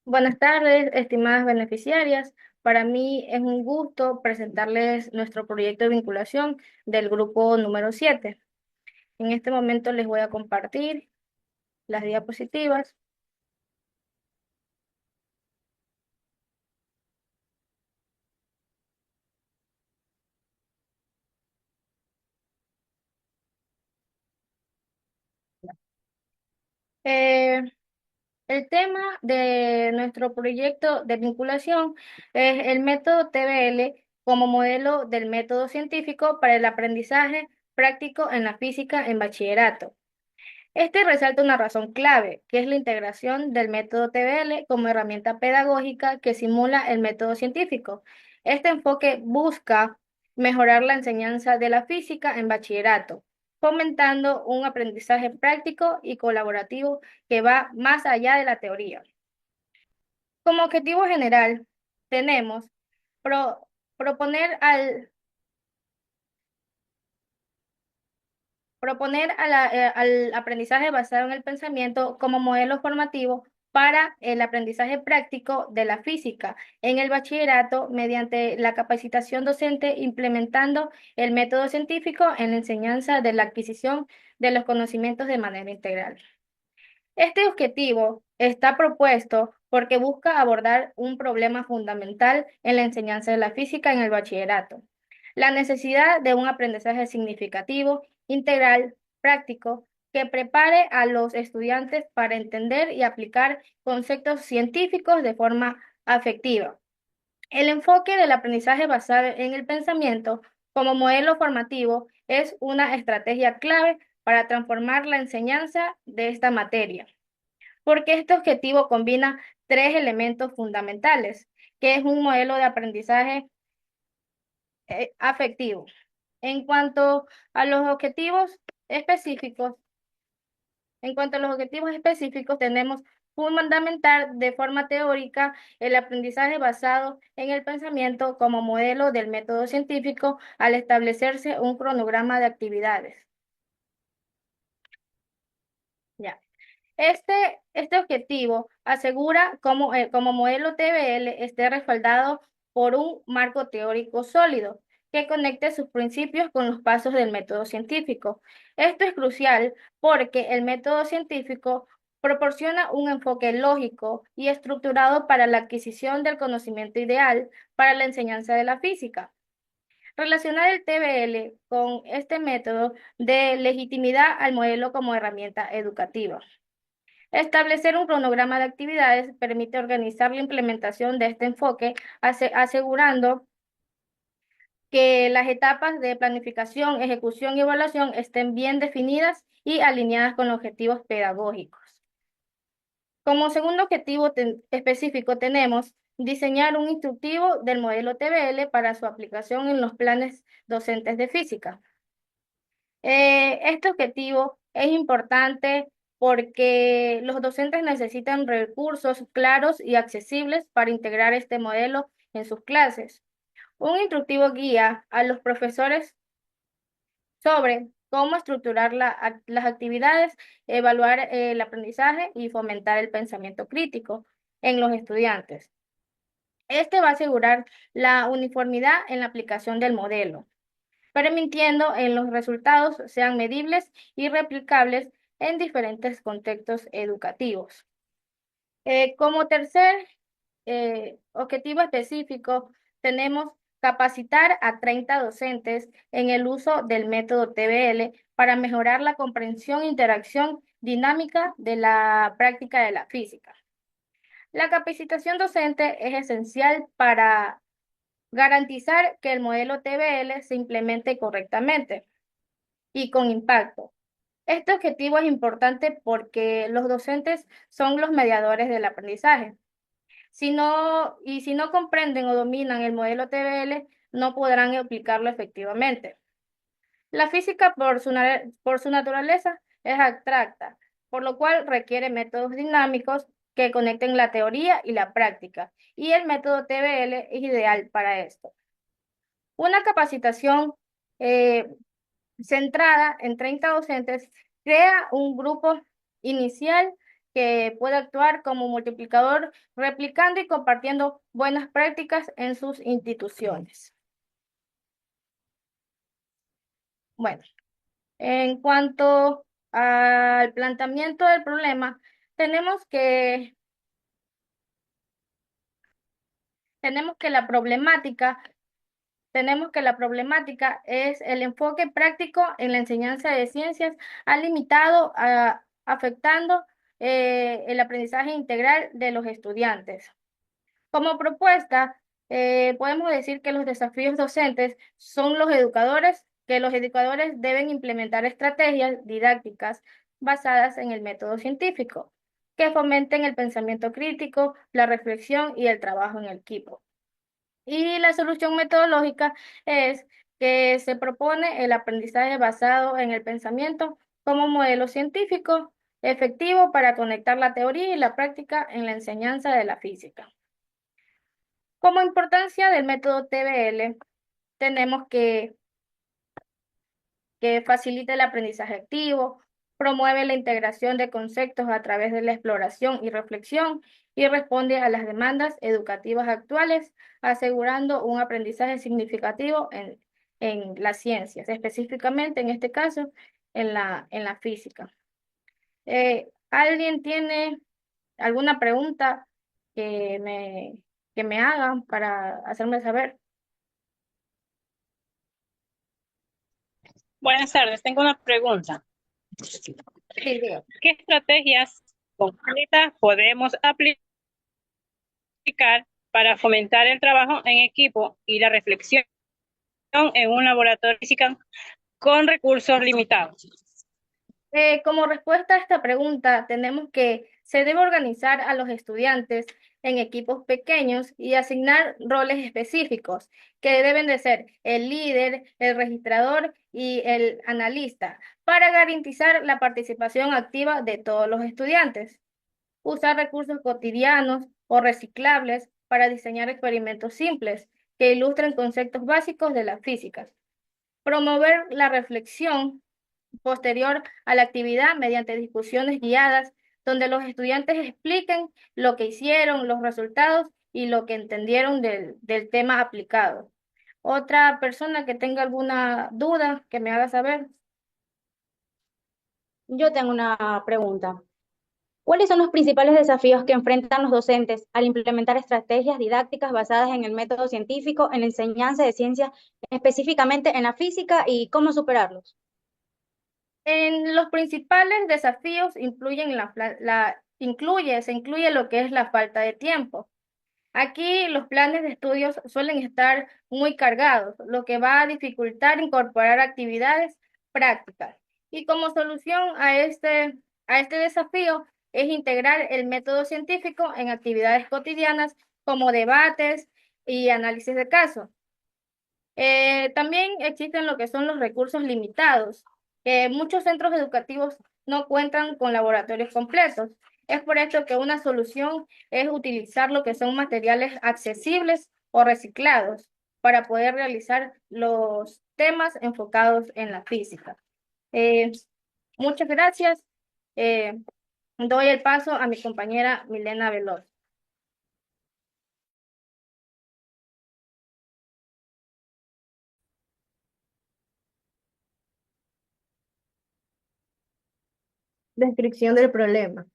Buenas tardes, estimadas beneficiarias. Para mí es un gusto presentarles nuestro proyecto de vinculación del grupo número 7. En este momento les voy a compartir las diapositivas. Eh, el tema de nuestro proyecto de vinculación es el método TBL como modelo del método científico para el aprendizaje práctico en la física en bachillerato. Este resalta una razón clave, que es la integración del método TBL como herramienta pedagógica que simula el método científico. Este enfoque busca mejorar la enseñanza de la física en bachillerato, fomentando un aprendizaje práctico y colaborativo que va más allá de la teoría. Como objetivo general, tenemos pro- proponer al aprendizaje basado en el pensamiento como modelo formativo para el aprendizaje práctico de la física en el bachillerato mediante la capacitación docente implementando el método científico en la enseñanza de la adquisición de los conocimientos de manera integral. Este objetivo está propuesto porque busca abordar un problema fundamental en la enseñanza de la física en el bachillerato, la necesidad de un aprendizaje significativo, integral, práctico, que prepare a los estudiantes para entender y aplicar conceptos científicos de forma afectiva. El enfoque del aprendizaje basado en el pensamiento como modelo formativo es una estrategia clave para transformar la enseñanza de esta materia porque este objetivo combina tres elementos fundamentales, que es un modelo de aprendizaje afectivo. En cuanto a los objetivos específicos, en cuanto a los objetivos específicos, tenemos fundamental de forma teórica el aprendizaje basado en el pensamiento como modelo del método científico al establecerse un cronograma de actividades. Ya. Este objetivo asegura como modelo TBL esté respaldado por un marco teórico sólido que conecte sus principios con los pasos del método científico. Esto es crucial porque el método científico proporciona un enfoque lógico y estructurado para la adquisición del conocimiento ideal para la enseñanza de la física. Relacionar el TBL con este método de legitimidad al modelo como herramienta educativa. Establecer un cronograma de actividades permite organizar la implementación de este enfoque, asegurando que las etapas de planificación, ejecución y evaluación estén bien definidas y alineadas con los objetivos pedagógicos. Como segundo objetivo específico tenemos diseñar un instructivo del modelo TBL para su aplicación en los planes docentes de física. Este objetivo es importante porque los docentes necesitan recursos claros y accesibles para integrar este modelo en sus clases. Un instructivo guía a los profesores sobre cómo estructurar las actividades, evaluar el aprendizaje y fomentar el pensamiento crítico en los estudiantes. Este va a asegurar la uniformidad en la aplicación del modelo permitiendo en los resultados sean medibles y replicables en diferentes contextos educativos. Como tercer objetivo específico, tenemos capacitar a 30 docentes en el uso del método TBL para mejorar la comprensión e interacción dinámica de la práctica de la física. La capacitación docente es esencial para garantizar que el modelo TBL se implemente correctamente y con impacto. Este objetivo es importante porque los docentes son los mediadores del aprendizaje. Si no comprenden o dominan el modelo TBL, no podrán aplicarlo efectivamente. La física, por su naturaleza, es abstracta, por lo cual requiere métodos dinámicos que conecten la teoría y la práctica, y el método TBL es ideal para esto. Una capacitación eh, centrada en 30 docentes crea un grupo inicial que puede actuar como multiplicador, replicando y compartiendo buenas prácticas en sus instituciones. Bueno, en cuanto al planteamiento del problema, tenemos que, tenemos que la problemática Tenemos que la problemática es el enfoque práctico en la enseñanza de ciencias ha limitado, afectando el aprendizaje integral de los estudiantes. Como propuesta, podemos decir que los desafíos docentes son que los educadores deben implementar estrategias didácticas basadas en el método científico, que fomenten el pensamiento crítico, la reflexión y el trabajo en equipo. Y la solución metodológica es que se propone el aprendizaje basado en el pensamiento como modelo científico efectivo para conectar la teoría y la práctica en la enseñanza de la física. Como importancia del método TBL, tenemos que facilita el aprendizaje activo, promueve la integración de conceptos a través de la exploración y reflexión y responde a las demandas educativas actuales, asegurando un aprendizaje significativo en las ciencias, específicamente en este caso en la física. ¿Alguien tiene alguna pregunta que que me hagan para hacerme saber? Buenas tardes, tengo una pregunta. Sí, digo. ¿Qué estrategias concretas podemos aplicar para fomentar el trabajo en equipo y la reflexión en un laboratorio física con recursos limitados? Como respuesta a esta pregunta, tenemos que se debe organizar a los estudiantes en equipos pequeños y asignar roles específicos, que deben de ser el líder, el registrador y el analista, para garantizar la participación activa de todos los estudiantes. Usar recursos cotidianos o reciclables para diseñar experimentos simples que ilustren conceptos básicos de la física. Promover la reflexión posterior a la actividad mediante discusiones guiadas donde los estudiantes expliquen lo que hicieron, los resultados y lo que entendieron del tema aplicado. Otra persona que tenga alguna duda que me haga saber. Yo tengo una pregunta. ¿Cuáles son los principales desafíos que enfrentan los docentes al implementar estrategias didácticas basadas en el método científico en la enseñanza de ciencias, específicamente en la física, y cómo superarlos? En los principales desafíos se incluye lo que es la falta de tiempo. Aquí los planes de estudios suelen estar muy cargados, lo que va a dificultar incorporar actividades prácticas. Y como solución a este desafío es integrar el método científico en actividades cotidianas como debates y análisis de casos. También existen lo que son los recursos limitados, que muchos centros educativos no cuentan con laboratorios completos. Es por esto que una solución es utilizar lo que son materiales accesibles o reciclados para poder realizar los temas enfocados en la física. Eh, Muchas gracias. Eh, Doy el paso a mi compañera Milena Veloz. Descripción del problema.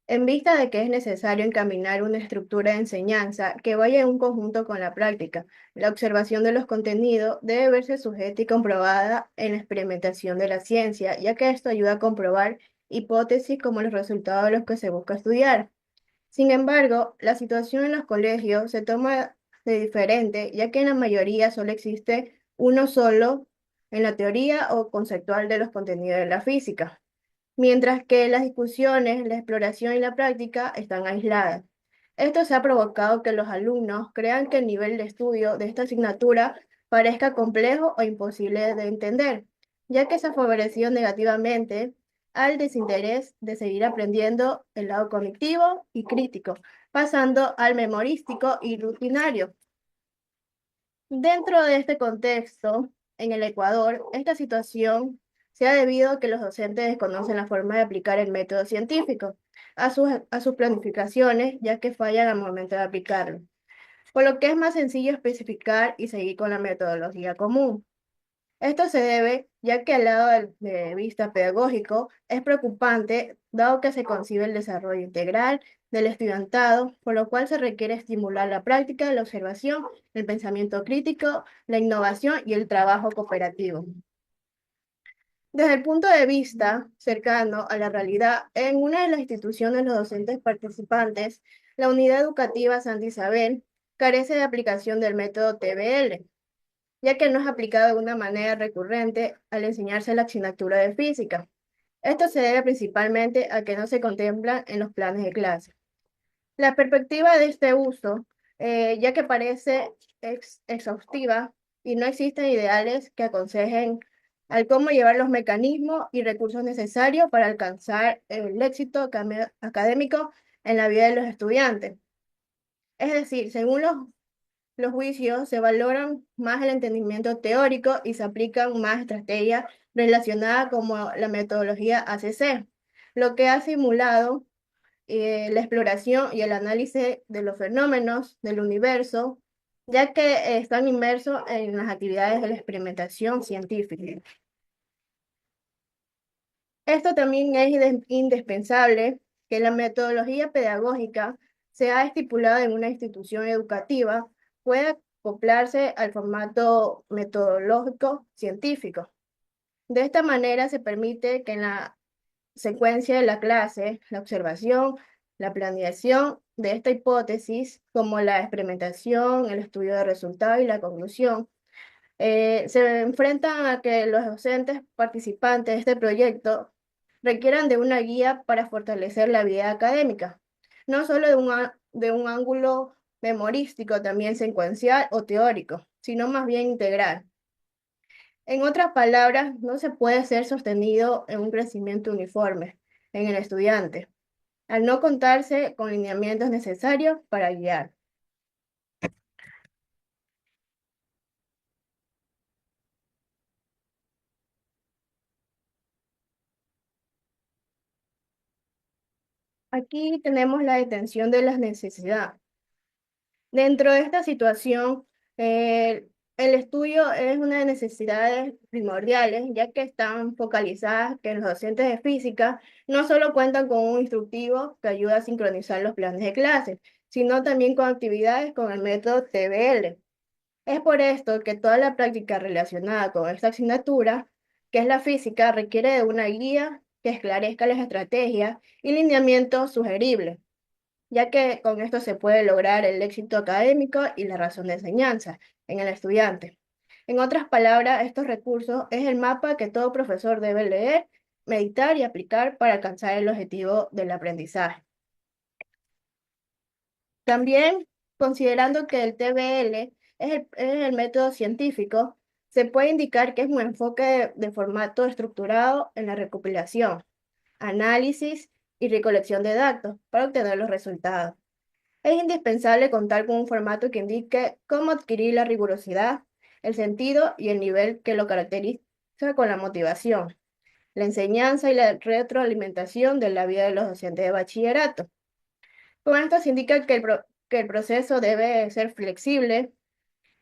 En vista de que es necesario encaminar una estructura de enseñanza que vaya en un conjunto con la práctica, la observación de los contenidos debe verse sujeta y comprobada en la experimentación de la ciencia, ya que esto ayuda a comprobar hipótesis como los resultados de los que se busca estudiar. Sin embargo, la situación en los colegios se toma de diferente, ya que en la mayoría solo existe uno solo en la teoría o conceptual de los contenidos de la física, mientras que las discusiones, la exploración y la práctica están aisladas. Esto se ha provocado que los alumnos crean que el nivel de estudio de esta asignatura parezca complejo o imposible de entender, ya que se ha favorecido negativamente al desinterés de seguir aprendiendo el lado cognitivo y crítico, pasando al memorístico y rutinario. Dentro de este contexto, en el Ecuador, esta situación se ha debido a que los docentes desconocen la forma de aplicar el método científico. a sus planificaciones, ya que fallan al momento de aplicarlo. Por lo que es más sencillo especificar y seguir con la metodología común. Esto se debe, ya que al lado de vista pedagógico es preocupante, dado que se concibe el desarrollo integral del estudiantado, por lo cual se requiere estimular la práctica, la observación, el pensamiento crítico, la innovación y el trabajo cooperativo. Desde el punto de vista cercano a la realidad, en una de las instituciones los docentes participantes, la Unidad Educativa Santa Isabel, carece de aplicación del método TBL, ya que no es aplicado de una manera recurrente al enseñarse la asignatura de física. Esto se debe principalmente a que no se contempla en los planes de clase. La perspectiva de este uso, ya que parece exhaustiva y no existen ideales que aconsejen al cómo llevar los mecanismos y recursos necesarios para alcanzar el éxito académico en la vida de los estudiantes. Es decir, según los juicios se valoran más el entendimiento teórico y se aplican más estrategias relacionadas como la metodología ACC, lo que ha simulado la exploración y el análisis de los fenómenos del universo, ya que están inmersos en las actividades de la experimentación científica. Esto también es indispensable que la metodología pedagógica sea estipulada en una institución educativa pueda acoplarse al formato metodológico científico. De esta manera se permite que en la secuencia de la clase, la observación, la planeación de esta hipótesis, como la experimentación, el estudio de resultados y la conclusión, se enfrentan a que los docentes participantes de este proyecto requieran de una guía para fortalecer la vida académica, no solo de un ángulo memorístico, también secuencial o teórico, sino más bien integral. En otras palabras, no se puede ser sostenido en un crecimiento uniforme en el estudiante, al no contarse con lineamientos necesarios para guiar. Aquí tenemos la detención de las necesidades. Dentro de esta situación, el estudio es una de necesidades primordiales, ya que están focalizadas que los docentes de física no solo cuentan con un instructivo que ayuda a sincronizar los planes de clase, sino también con actividades con el método TBL. Es por esto que toda la práctica relacionada con esta asignatura, que es la física, requiere de una guía que esclarezca las estrategias y lineamientos sugeribles, ya que con esto se puede lograr el éxito académico y la razón de enseñanza en el estudiante. En otras palabras, estos recursos es el mapa que todo profesor debe leer, meditar y aplicar para alcanzar el objetivo del aprendizaje. También, considerando que el TBL es el método científico, se puede indicar que es un enfoque de formato estructurado en la recopilación, análisis y recolección de datos para obtener los resultados. Es indispensable contar con un formato que indique cómo adquirir la rigurosidad, el sentido y el nivel que lo caracteriza con la motivación, la enseñanza y la retroalimentación de la vida de los docentes de bachillerato. Con esto se indica que el proceso debe ser flexible,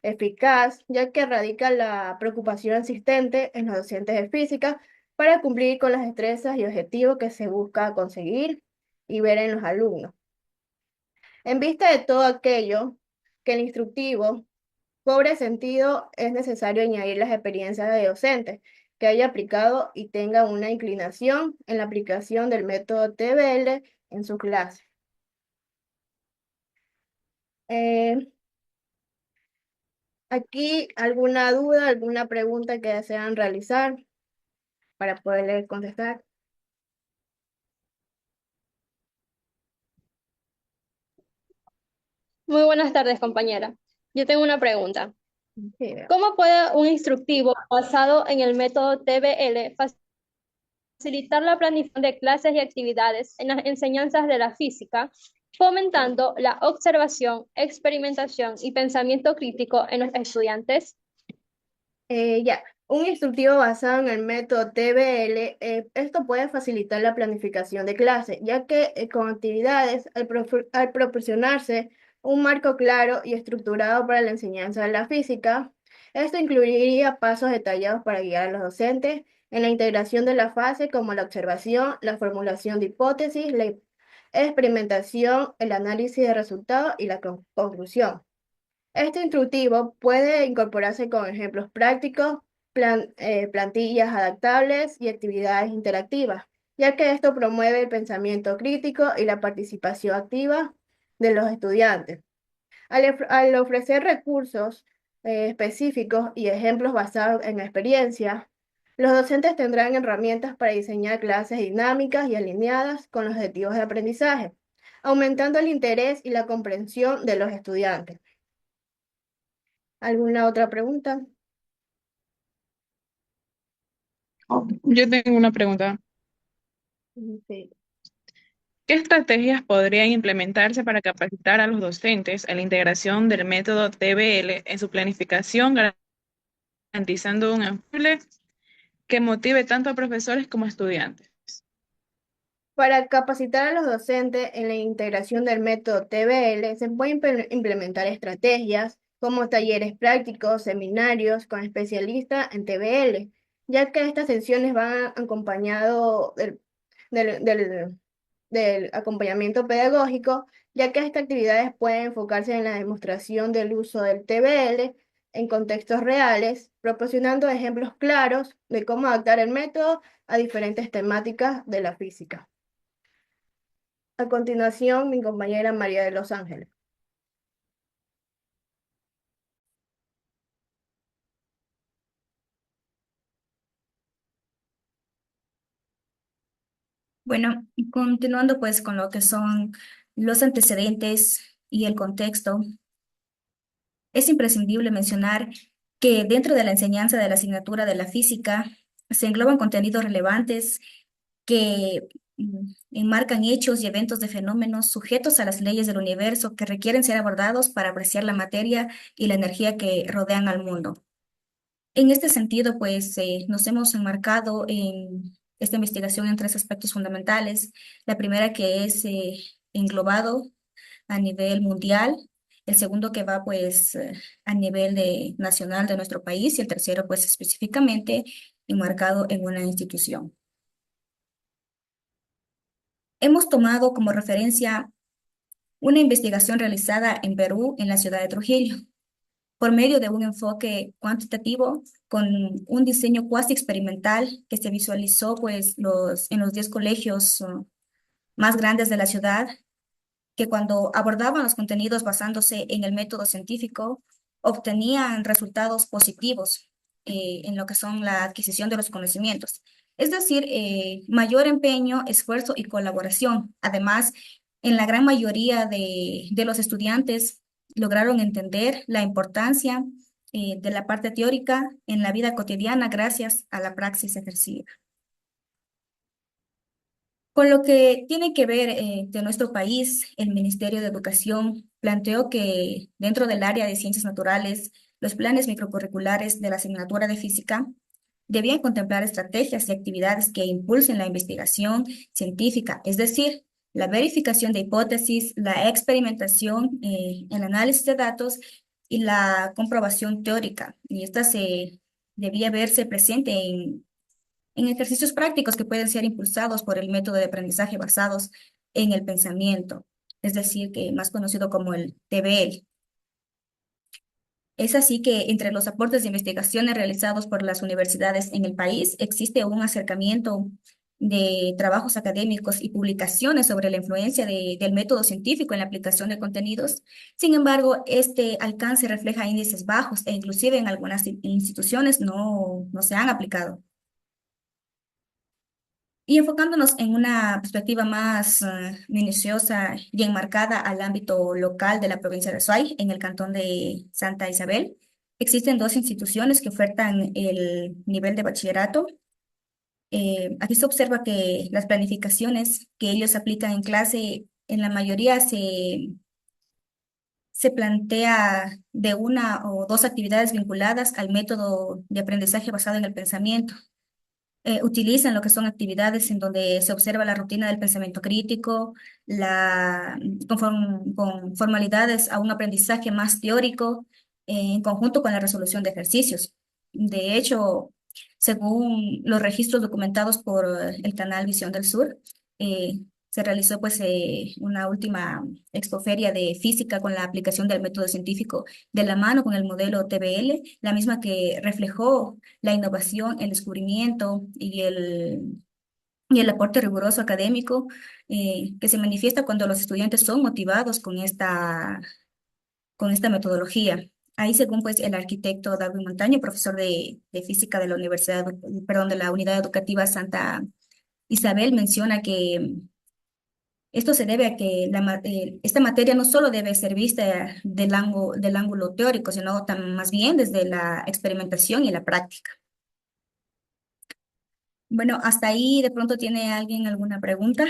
eficaz, ya que radica la preocupación existente en los docentes de física para cumplir con las destrezas y objetivos que se busca conseguir y ver en los alumnos. En vista de todo aquello, que el instructivo cobre sentido, es necesario añadir las experiencias de docentes que haya aplicado y tenga una inclinación en la aplicación del método TBL en su clase. Eh, Aquí, ¿alguna duda, alguna pregunta que desean realizar para poderle contestar? Muy buenas tardes, compañera. Yo tengo una pregunta. Sí, veo. ¿Cómo puede un instructivo basado en el método TBL facilitar la planificación de clases y actividades en las enseñanzas de la física, fomentando la observación, experimentación y pensamiento crítico en los estudiantes? Ya, Un instructivo basado en el método TBL, esto puede facilitar la planificación de clase, ya que con actividades, al proporcionarse un marco claro y estructurado para la enseñanza de la física, esto incluiría pasos detallados para guiar a los docentes en la integración de la fase como la observación, la formulación de hipótesis, la experimentación, el análisis de resultados y la conclusión. Este instructivo puede incorporarse con ejemplos prácticos, plantillas adaptables y actividades interactivas, ya que esto promueve el pensamiento crítico y la participación activa de los estudiantes. Al ofrecer recursos específicos y ejemplos basados en experiencia, los docentes tendrán herramientas para diseñar clases dinámicas y alineadas con los objetivos de aprendizaje, aumentando el interés y la comprensión de los estudiantes. ¿Alguna otra pregunta? Yo tengo una pregunta. Sí. ¿Qué estrategias podrían implementarse para capacitar a los docentes en la integración del método TBL en su planificación, garantizando un enfoque que motive tanto a profesores como a estudiantes? Para capacitar a los docentes en la integración del método TBL, se pueden implementar estrategias como talleres prácticos, seminarios con especialistas en TBL, ya que estas sesiones van acompañados del, del- del acompañamiento pedagógico, ya que estas actividades pueden enfocarse en la demostración del uso del TBL en contextos reales, proporcionando ejemplos claros de cómo adaptar el método a diferentes temáticas de la física. A continuación, mi compañera María de los Ángeles. Bueno, y continuando pues con lo que son los antecedentes y el contexto, es imprescindible mencionar que dentro de la enseñanza de la asignatura de la física se engloban contenidos relevantes que enmarcan hechos y eventos de fenómenos sujetos a las leyes del universo que requieren ser abordados para apreciar la materia y la energía que rodean al mundo. En este sentido, pues nos hemos enmarcado en esta investigación en tres aspectos fundamentales. La primera que es englobado a nivel mundial, el segundo que va pues a nivel nacional de nuestro país y el tercero pues específicamente enmarcado en una institución. Hemos tomado como referencia una investigación realizada en Perú, en la ciudad de Trujillo, por medio de un enfoque cuantitativo con un diseño cuasi experimental que se visualizó pues en los 10 colegios más grandes de la ciudad, que cuando abordaban los contenidos basándose en el método científico, obtenían resultados positivos en lo que son la adquisición de los conocimientos. Es decir, mayor empeño, esfuerzo y colaboración. Además, en la gran mayoría de los estudiantes lograron entender la importancia de la parte teórica en la vida cotidiana gracias a la praxis ejercida. Con lo que tiene que ver de nuestro país, el Ministerio de Educación planteó que dentro del área de ciencias naturales, los planes microcurriculares de la asignatura de física debían contemplar estrategias y actividades que impulsen la investigación científica, es decir, la verificación de hipótesis, la experimentación, el análisis de datos y la comprobación teórica. Y esta se debía verse presente en ejercicios prácticos que pueden ser impulsados por el método de aprendizaje basados en el pensamiento, es decir, que más conocido como el TBL. Es así que entre los aportes de investigaciones realizados por las universidades en el país existe un acercamiento de trabajos académicos y publicaciones sobre la influencia del método científico en la aplicación de contenidos. Sin embargo, este alcance refleja índices bajos e inclusive en algunas instituciones no se han aplicado. Y enfocándonos en una perspectiva más minuciosa y enmarcada al ámbito local de la provincia de Azuay, en el cantón de Santa Isabel, existen dos instituciones que ofertan el nivel de bachillerato. Aquí se observa que las planificaciones que ellos aplican en clase, en la mayoría se plantea de una o dos actividades vinculadas al método de aprendizaje basado en el pensamiento. Utilizan lo que son actividades en donde se observa la rutina del pensamiento crítico, con formalidades a un aprendizaje más teórico, en conjunto con la resolución de ejercicios. De hecho, según los registros documentados por el canal Visión del Sur, eh, se realizó pues una última expoferia de física con la aplicación del método científico de la mano con el modelo TBL, la misma que reflejó la innovación, el descubrimiento y el aporte riguroso académico que se manifiesta cuando los estudiantes son motivados con esta metodología. Ahí, según pues el arquitecto Darwin Montaño, profesor de física de la Universidad, perdón, de la Unidad Educativa Santa Isabel, menciona que esto se debe a que esta materia no solo debe ser vista del ángulo teórico, sino más bien desde la experimentación y la práctica. Bueno, hasta ahí de pronto tiene alguien alguna pregunta.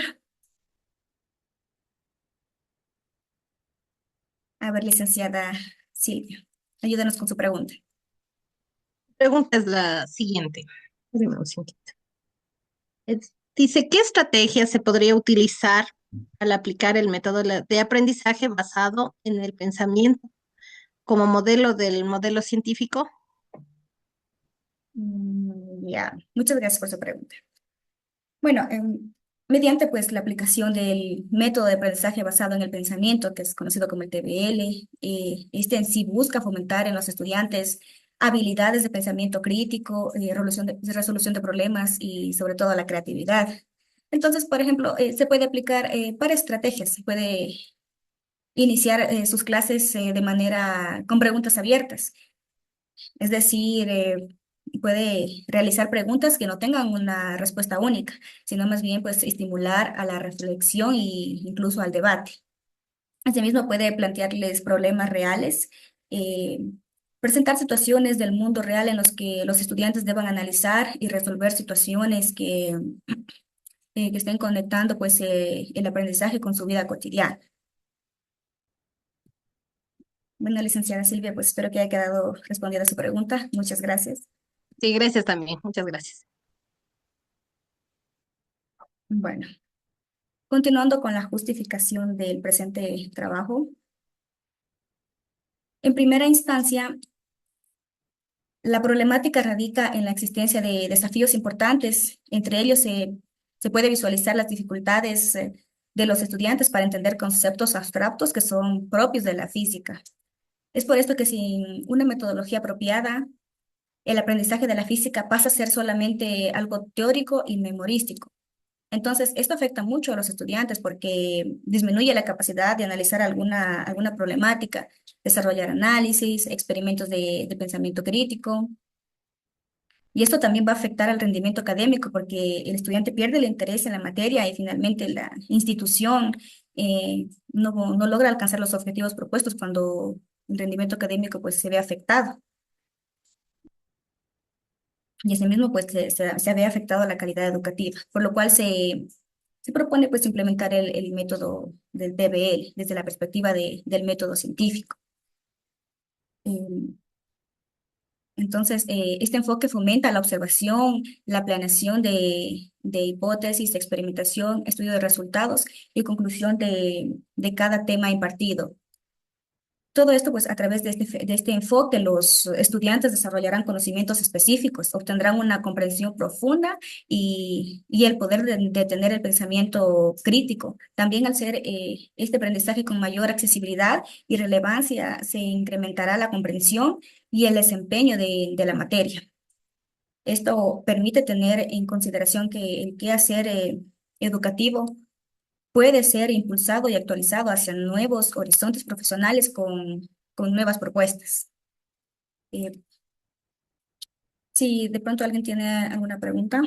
A ver, licenciada Silvia, ayúdanos con su pregunta. Pregunta es la siguiente. Deme un segundito. Dice, ¿qué estrategia se podría utilizar al aplicar el método de aprendizaje basado en el pensamiento como modelo del modelo científico? Ya, muchas gracias por su pregunta. Bueno, mediante pues la aplicación del método de aprendizaje basado en el pensamiento, que es conocido como el TBL, este en sí busca fomentar en los estudiantes habilidades de pensamiento crítico, resolución de problemas y sobre todo la creatividad. Entonces, por ejemplo, se puede aplicar para estrategias, se puede iniciar sus clases de manera con preguntas abiertas. Es decir, puede realizar preguntas que no tengan una respuesta única, sino más bien pues estimular a la reflexión e incluso al debate. Asimismo, puede plantearles problemas reales, eh, presentar situaciones del mundo real en los que los estudiantes deban analizar y resolver situaciones que estén conectando pues el aprendizaje con su vida cotidiana. Bueno, licenciada Silvia, pues espero que haya quedado respondida su pregunta. Muchas gracias. Sí, gracias también. Muchas gracias. Bueno, continuando con la justificación del presente trabajo. En primera instancia, la problemática radica en la existencia de desafíos importantes. Entre ellos se puede visualizar las dificultades de los estudiantes para entender conceptos abstractos que son propios de la física. Es por esto que sin una metodología apropiada, el aprendizaje de la física pasa a ser solamente algo teórico y memorístico. Entonces, esto afecta mucho a los estudiantes porque disminuye la capacidad de analizar alguna problemática, desarrollar análisis, experimentos de pensamiento crítico. Y esto también va a afectar al rendimiento académico porque el estudiante pierde el interés en la materia y finalmente la institución no logra alcanzar los objetivos propuestos cuando el rendimiento académico pues, se ve afectado. Y asimismo pues se ve afectado la calidad educativa, por lo cual se propone pues implementar el método del TBL desde la perspectiva del método científico. Entonces, este enfoque fomenta la observación, la planeación de hipótesis, experimentación, estudio de resultados y conclusión de cada tema impartido. Todo esto, pues, a través de este enfoque, los estudiantes desarrollarán conocimientos específicos, obtendrán una comprensión profunda y el poder de tener el pensamiento crítico. También al ser este aprendizaje con mayor accesibilidad y relevancia, se incrementará la comprensión y el desempeño de la materia. Esto permite tener en consideración que el quehacer educativo puede ser impulsado y actualizado hacia nuevos horizontes profesionales con nuevas propuestas. Si de pronto alguien tiene alguna pregunta,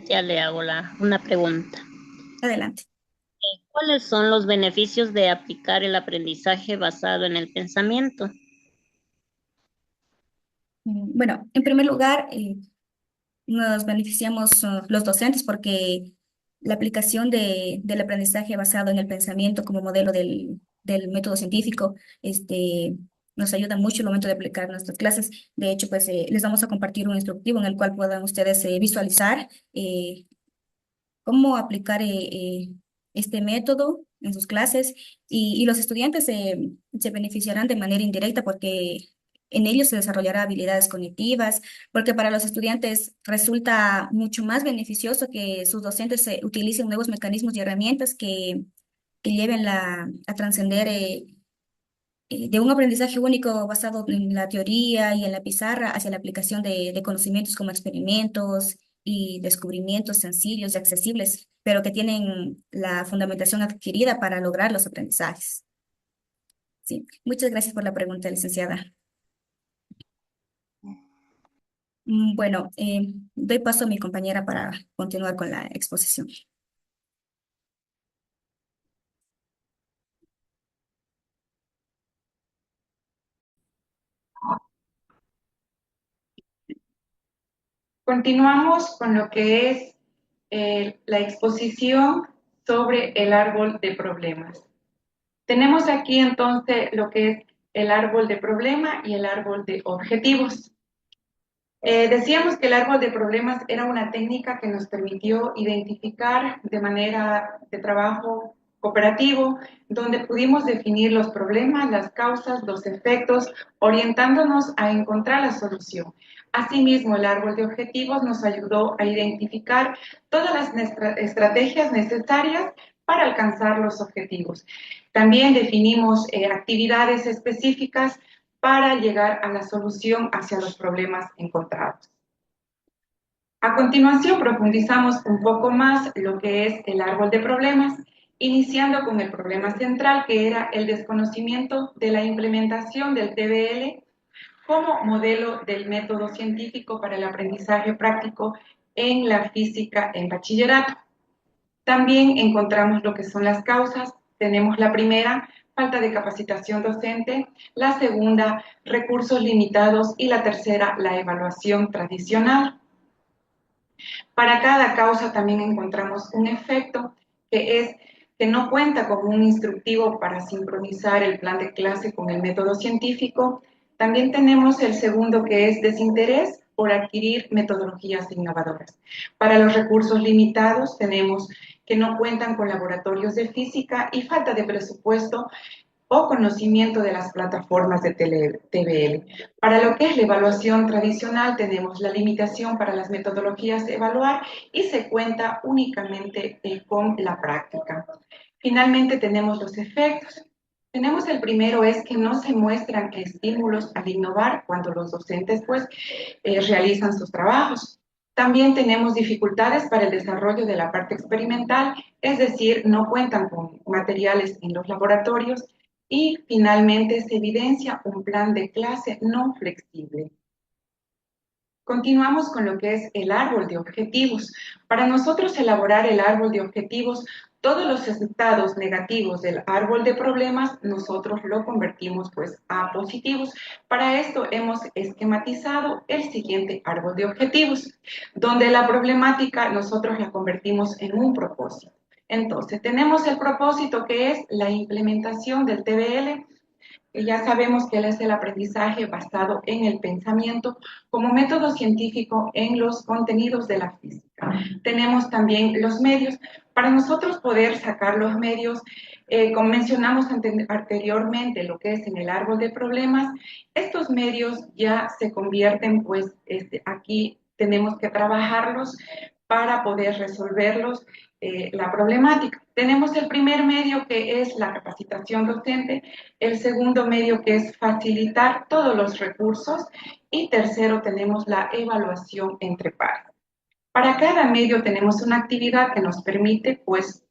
Ya le hago una pregunta. adelante. ¿Cuáles son los beneficios de aplicar el aprendizaje basado en el pensamiento? Bueno, en primer lugar, nos beneficiamos los docentes porque la aplicación del aprendizaje basado en el pensamiento como modelo del método científico, nos ayuda mucho el momento de aplicar nuestras clases. De hecho, pues les vamos a compartir un instructivo en el cual puedan ustedes visualizar cómo aplicar este método en sus clases y los estudiantes se beneficiarán de manera indirecta porque en ellos se desarrollará habilidades cognitivas, porque para los estudiantes resulta mucho más beneficioso que sus docentes utilicen nuevos mecanismos y herramientas que lleven a trascender de un aprendizaje único basado en la teoría y en la pizarra hacia la aplicación de conocimientos como experimentos y descubrimientos sencillos y accesibles, pero que tienen la fundamentación adquirida para lograr los aprendizajes. Sí, muchas gracias por la pregunta, licenciada. Bueno, doy paso a mi compañera para continuar con la exposición. Continuamos con lo que es la exposición sobre el árbol de problemas. Tenemos aquí entonces lo que es el árbol de problema y el árbol de objetivos. Decíamos que el árbol de problemas era una técnica que nos permitió identificar de manera de trabajo cooperativo, donde pudimos definir los problemas, las causas, los efectos, orientándonos a encontrar la solución. Asimismo, el árbol de objetivos nos ayudó a identificar todas las estrategias necesarias para alcanzar los objetivos. También definimos actividades específicas para llegar a la solución hacia los problemas encontrados. A continuación, profundizamos un poco más lo que es el árbol de problemas, iniciando con el problema central, que era el desconocimiento de la implementación del TBL como modelo del método científico para el aprendizaje práctico en la física en bachillerato. También encontramos lo que son las causas. Tenemos la primera, falta de capacitación docente, la segunda, recursos limitados y la tercera, la evaluación tradicional. Para cada causa también encontramos un efecto que es que no cuenta con un instructivo para sincronizar el plan de clase con el método científico. También tenemos el segundo, que es desinterés por adquirir metodologías innovadoras. Para los recursos limitados tenemos que no cuentan con laboratorios de física y falta de presupuesto o conocimiento de las plataformas de TBL. Para lo que es la evaluación tradicional, tenemos la limitación para las metodologías de evaluar y se cuenta únicamente con la práctica. Finalmente tenemos los efectos. Tenemos el primero, es que no se muestran estímulos al innovar cuando los docentes realizan sus trabajos. También tenemos dificultades para el desarrollo de la parte experimental, es decir, no cuentan con materiales en los laboratorios. Y finalmente se evidencia un plan de clase no flexible. Continuamos con lo que es el árbol de objetivos. Para nosotros elaborar el árbol de objetivos, todos los estados negativos del árbol de problemas, nosotros lo convertimos a positivos. Para esto hemos esquematizado el siguiente árbol de objetivos, donde la problemática nosotros la convertimos en un propósito. Entonces, tenemos el propósito, que es la implementación del TBL. Ya sabemos que él es el aprendizaje basado en el pensamiento como método científico en los contenidos de la física. Tenemos también los medios. Para nosotros poder sacar los medios, como mencionamos anteriormente, lo que es en el árbol de problemas, estos medios ya se convierten, aquí tenemos que trabajarlos para poder resolverlos la problemática. Tenemos el primer medio, que es la capacitación docente, el segundo medio, que es facilitar todos los recursos, y tercero tenemos la evaluación entre pares. Para cada medio tenemos una actividad que nos permite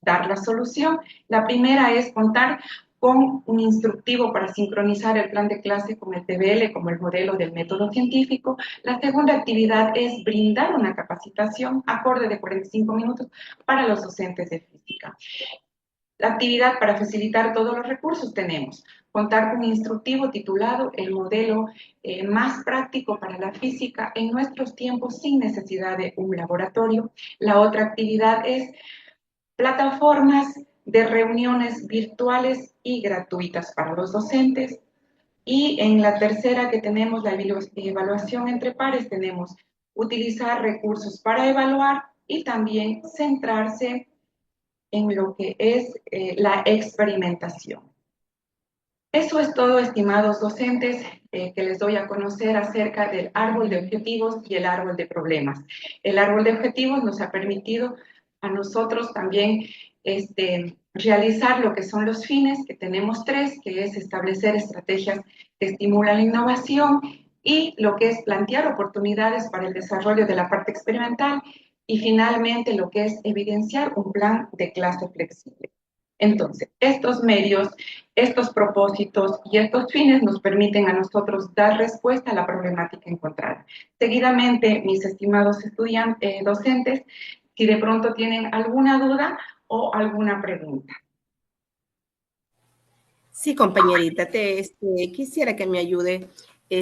dar la solución. La primera es contar con un instructivo para sincronizar el plan de clase con el TBL como el modelo del método científico. La segunda actividad es brindar una capacitación acorde de 45 minutos para los docentes de física. La actividad para facilitar todos los recursos tenemos contar con un instructivo titulado El modelo más práctico para la física en nuestros tiempos sin necesidad de un laboratorio. La otra actividad es plataformas de reuniones virtuales y gratuitas para los docentes. Y en la tercera que tenemos la evaluación entre pares, tenemos utilizar recursos para evaluar y también centrarse en lo que es la experimentación. Eso es todo, estimados docentes, que les doy a conocer acerca del árbol de objetivos y el árbol de problemas. El árbol de objetivos nos ha permitido a nosotros también realizar lo que son los fines, que tenemos 3, que es establecer estrategias que estimulan la innovación y lo que es plantear oportunidades para el desarrollo de la parte experimental y finalmente lo que es evidenciar un plan de clase flexible. Entonces, estos medios, estos propósitos y estos fines nos permiten a nosotros dar respuesta a la problemática encontrada. Seguidamente, mis estimados estudiantes, docentes, si de pronto tienen alguna duda o alguna pregunta. Sí, compañerita, quisiera que me ayude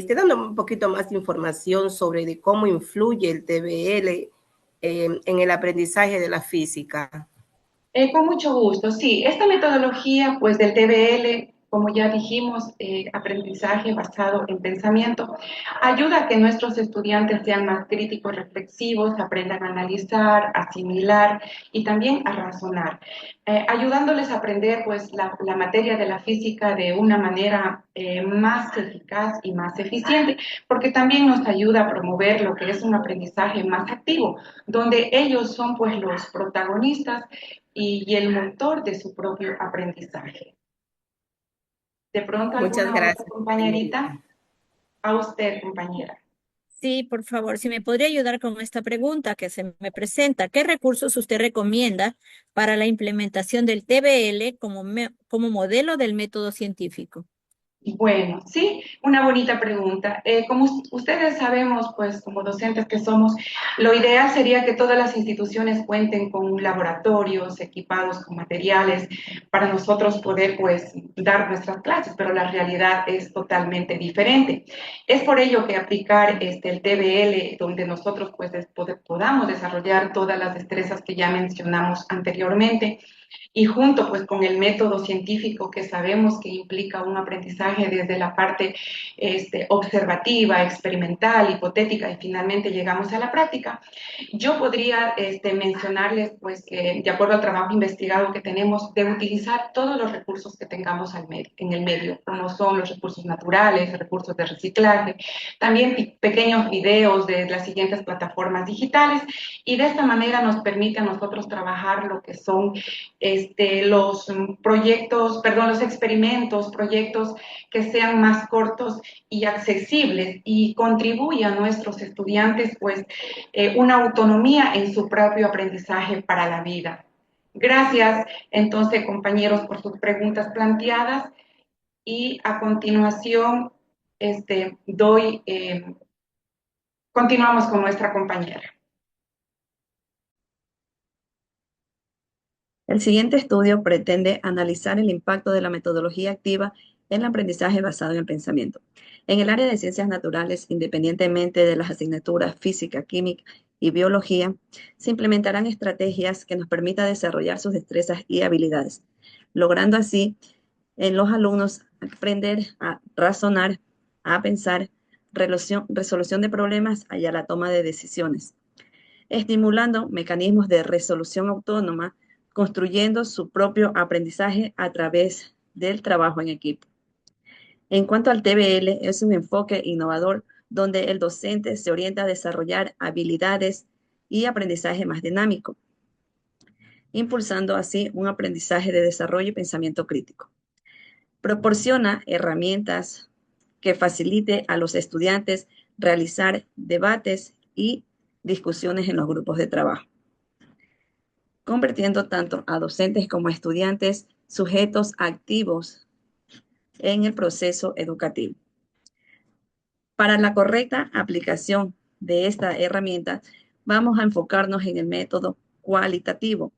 dando un poquito más de información sobre de cómo influye el TBL en el aprendizaje de la física. Con mucho gusto, sí. Esta metodología, pues, del TBL, como ya dijimos, aprendizaje basado en pensamiento, ayuda a que nuestros estudiantes sean más críticos, reflexivos, aprendan a analizar, asimilar y también a razonar, ayudándoles a aprender, pues, la materia de la física de una manera más eficaz y más eficiente, porque también nos ayuda a promover lo que es un aprendizaje más activo, donde ellos son, pues, los protagonistas y el motor de su propio aprendizaje. De pronto, Muchas ¿alguna gracias, otra compañerita? A usted, compañera. Sí, por favor, si me podría ayudar con esta pregunta que se me presenta. ¿Qué recursos usted recomienda para la implementación del TBL como modelo del método científico? Bueno, sí, una bonita pregunta. Como ustedes sabemos, pues como docentes que somos, lo ideal sería que todas las instituciones cuenten con laboratorios equipados con materiales para nosotros poder, pues, dar nuestras clases, pero la realidad es totalmente diferente. Es por ello que aplicar el TBL, donde nosotros, pues, podamos desarrollar todas las destrezas que ya mencionamos anteriormente, y junto, pues, con el método científico que sabemos que implica un aprendizaje desde la parte observativa, experimental, hipotética y finalmente llegamos a la práctica, yo podría mencionarles, pues, que de acuerdo al trabajo investigado que tenemos, de utilizar todos los recursos que tengamos en el medio, como son los recursos naturales, recursos de reciclaje, también pequeños videos de las siguientes plataformas digitales, y de esta manera nos permite a nosotros trabajar lo que son los proyectos, perdón, los experimentos, proyectos que sean más cortos y accesibles y contribuyan a nuestros estudiantes, pues, una autonomía en su propio aprendizaje para la vida. Gracias, entonces, compañeros, por sus preguntas planteadas y a continuación continuamos con nuestra compañera. El siguiente estudio pretende analizar el impacto de la metodología activa en el aprendizaje basado en el pensamiento. En el área de ciencias naturales, independientemente de las asignaturas física, química y biología, se implementarán estrategias que nos permitan desarrollar sus destrezas y habilidades, logrando así en los alumnos aprender a razonar, a pensar, resolución de problemas y a la toma de decisiones, estimulando mecanismos de resolución autónoma, construyendo su propio aprendizaje a través del trabajo en equipo. En cuanto al TBL, es un enfoque innovador donde el docente se orienta a desarrollar habilidades y aprendizaje más dinámico, impulsando así un aprendizaje de desarrollo y pensamiento crítico. Proporciona herramientas que facilite a los estudiantes realizar debates y discusiones en los grupos de trabajo, convirtiendo tanto a docentes como a estudiantes sujetos activos en el proceso educativo. Para la correcta aplicación de esta herramienta, vamos a enfocarnos en el método cualitativo,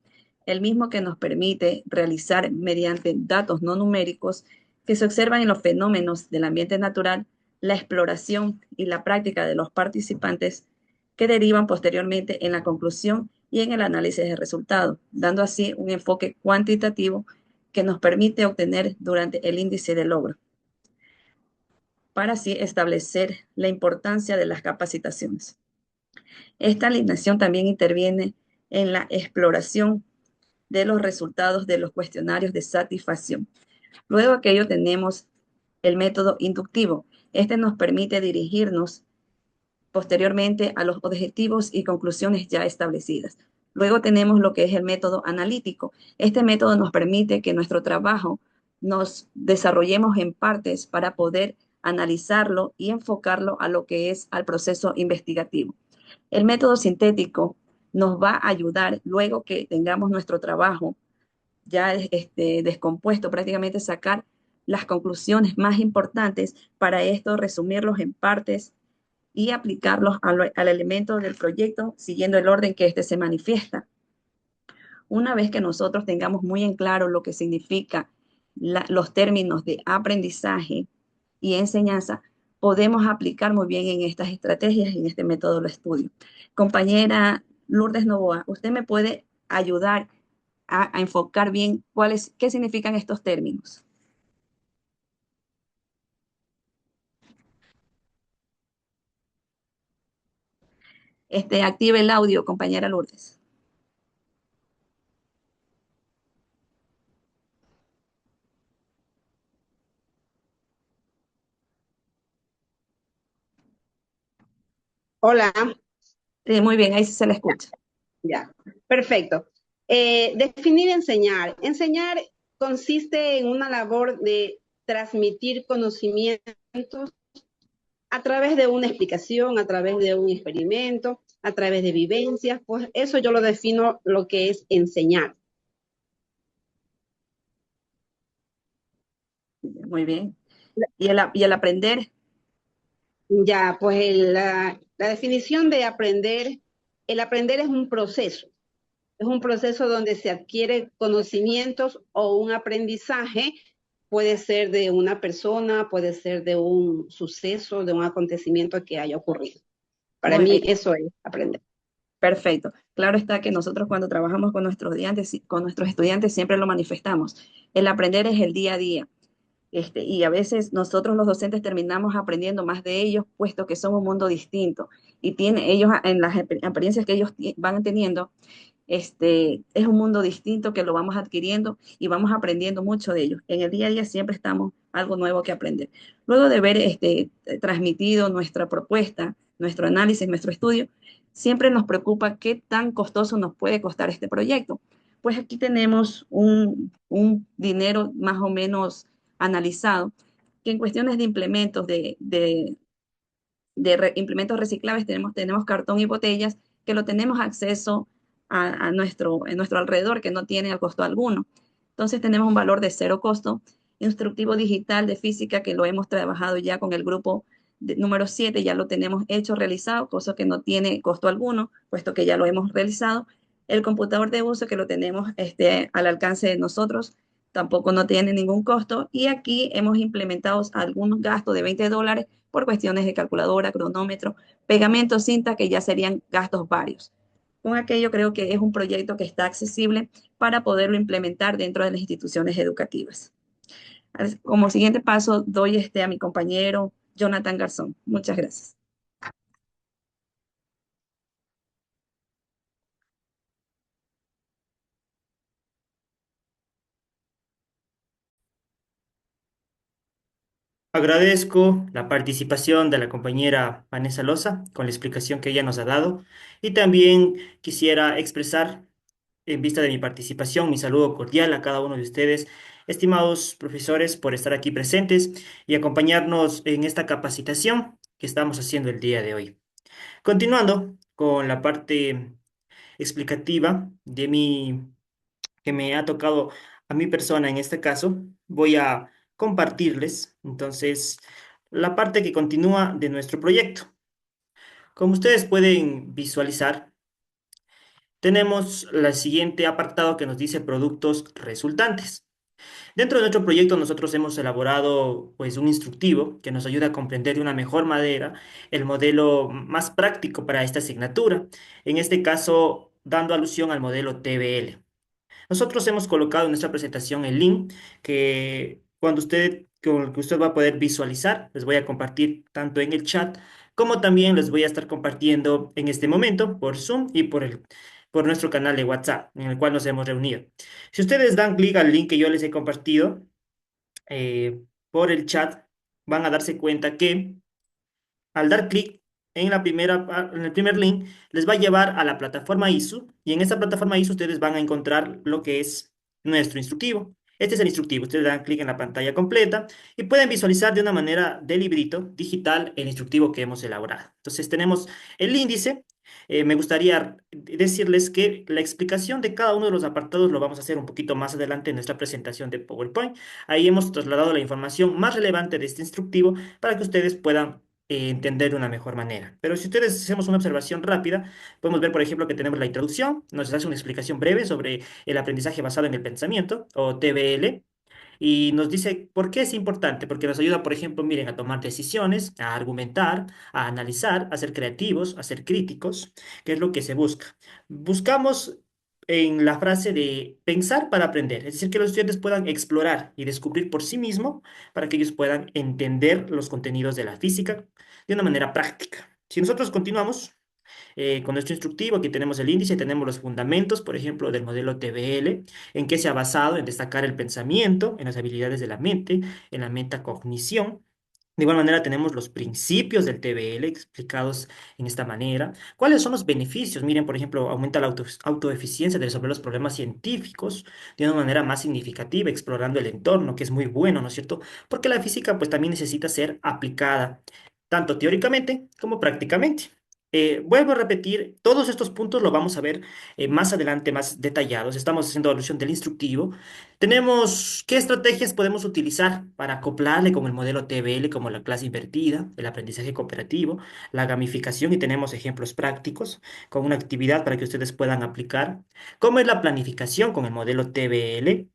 el mismo que nos permite realizar mediante datos no numéricos que se observan en los fenómenos del ambiente natural, la exploración y la práctica de los participantes que derivan posteriormente en la conclusión y en el análisis de resultados, dando así un enfoque cuantitativo que nos permite obtener durante el índice de logro, para así establecer la importancia de las capacitaciones. Esta alineación también interviene en la exploración de los resultados de los cuestionarios de satisfacción. Luego de aquello tenemos el método inductivo. Este nos permite dirigirnos posteriormente a los objetivos y conclusiones ya establecidas. Luego tenemos lo que es el método analítico. Este método nos permite que nuestro trabajo nos desarrollemos en partes para poder analizarlo y enfocarlo a lo que es al proceso investigativo. El método sintético nos va a ayudar luego que tengamos nuestro trabajo ya descompuesto, prácticamente sacar las conclusiones más importantes, para esto resumirlos en partes y aplicarlos al elemento del proyecto siguiendo el orden que éste se manifiesta. Una vez que nosotros tengamos muy en claro lo que significa los términos de aprendizaje y enseñanza, podemos aplicar muy bien en estas estrategias y en este método de estudio. Compañera Lourdes Novoa, ¿usted me puede ayudar a enfocar bien qué significan estos términos? Active el audio, compañera Lourdes. Hola. Sí, muy bien, ahí sí se le escucha. Ya, perfecto. Definir enseñar. Enseñar consiste en una labor de transmitir conocimientos a través de una explicación, a través de un experimento, a través de vivencias. Pues eso yo lo defino lo que es enseñar. Muy bien. ¿Y el aprender? Ya, pues la definición de aprender, el aprender es un proceso. Es un proceso donde se adquiere conocimientos o un aprendizaje. Puede ser de una persona, puede ser de un suceso, de un acontecimiento que haya ocurrido. Para Muy mí bien. eso es aprender. Perfecto. Claro está que nosotros cuando trabajamos con nuestros estudiantes siempre lo manifestamos. El aprender es el día a día. Y a veces nosotros los docentes terminamos aprendiendo más de ellos, puesto que son un mundo distinto. Y ellos, en las experiencias que ellos van teniendo, es un mundo distinto que lo vamos adquiriendo y vamos aprendiendo mucho de ellos. En el día a día siempre estamos algo nuevo que aprender. Luego de ver transmitido nuestra propuesta, nuestro análisis, nuestro estudio, siempre nos preocupa qué tan costoso nos puede costar este proyecto. Pues aquí tenemos un dinero más o menos analizado, que en cuestiones de implementos, implementos reciclables, tenemos cartón y botellas que lo tenemos acceso en nuestro alrededor, que no tiene costo alguno. Entonces tenemos un valor de cero costo. Instructivo digital de física, que lo hemos trabajado ya con el grupo número 7, ya lo tenemos hecho, realizado, cosa que no tiene costo alguno, puesto que ya lo hemos realizado. El computador de uso, que lo tenemos al alcance de nosotros, tampoco no tiene ningún costo. Y aquí hemos implementado algunos gastos de $20 por cuestiones de calculadora, cronómetro, pegamento, cinta, que ya serían gastos varios. Con aquello creo que es un proyecto que está accesible para poderlo implementar dentro de las instituciones educativas. Como siguiente paso, doy a mi compañero Jonathan Garzón. Muchas gracias. Agradezco la participación de la compañera Vanessa Loza con la explicación que ella nos ha dado, y también quisiera expresar, en vista de mi participación, mi saludo cordial a cada uno de ustedes, estimados profesores, por estar aquí presentes y acompañarnos en esta capacitación que estamos haciendo el día de hoy. Continuando con la parte explicativa que me ha tocado a mi persona en este caso, voy a compartirles entonces la parte que continúa de nuestro proyecto. Como ustedes pueden visualizar, tenemos el siguiente apartado que nos dice productos resultantes. Dentro de nuestro proyecto nosotros hemos elaborado pues un instructivo que nos ayuda a comprender de una mejor manera el modelo más práctico para esta asignatura. En este caso dando alusión al modelo TBL. Nosotros hemos colocado en nuestra presentación el link con el que usted va a poder visualizar. Les voy a compartir tanto en el chat como también les voy a estar compartiendo en este momento por Zoom y por nuestro canal de WhatsApp en el cual nos hemos reunido. Si ustedes dan clic al link que yo les he compartido por el chat, van a darse cuenta que al dar clic en el primer link, les va a llevar a la plataforma ISO y en esta plataforma ISO ustedes van a encontrar lo que es nuestro instructivo. Este es el instructivo. Ustedes dan clic en la pantalla completa y pueden visualizar de una manera de librito digital el instructivo que hemos elaborado. Entonces tenemos el índice. Me gustaría decirles que la explicación de cada uno de los apartados lo vamos a hacer un poquito más adelante en nuestra presentación de PowerPoint. Ahí hemos trasladado la información más relevante de este instructivo para que ustedes puedan entender de una mejor manera. Pero si ustedes hacemos una observación rápida, podemos ver, por ejemplo, que tenemos la introducción, nos hace una explicación breve sobre el aprendizaje basado en el pensamiento, o TBL, y nos dice por qué es importante, porque nos ayuda, por ejemplo, miren, a tomar decisiones, a argumentar, a analizar, a ser creativos, a ser críticos, que es lo que se busca. Buscamos en la frase de pensar para aprender, es decir, que los estudiantes puedan explorar y descubrir por sí mismos para que ellos puedan entender los contenidos de la física de una manera práctica. Si nosotros continuamos con nuestro instructivo, aquí tenemos el índice, tenemos los fundamentos, por ejemplo, del modelo TBL, en que se ha basado en destacar el pensamiento, en las habilidades de la mente, en la metacognición. De igual manera tenemos los principios del TBL explicados en esta manera. ¿Cuáles son los beneficios? Miren, por ejemplo, aumenta la autoeficiencia de resolver los problemas científicos de una manera más significativa, explorando el entorno, que es muy bueno, ¿no es cierto? Porque la física pues también necesita ser aplicada, tanto teóricamente como prácticamente. Vuelvo a repetir, todos estos puntos lo vamos a ver más adelante, más detallados. Estamos haciendo alusión del instructivo. Tenemos qué estrategias podemos utilizar para acoplarle con el modelo TBL, como la clase invertida, el aprendizaje cooperativo, la gamificación, y tenemos ejemplos prácticos con una actividad para que ustedes puedan aplicar. ¿Cómo es la planificación con el modelo TBL?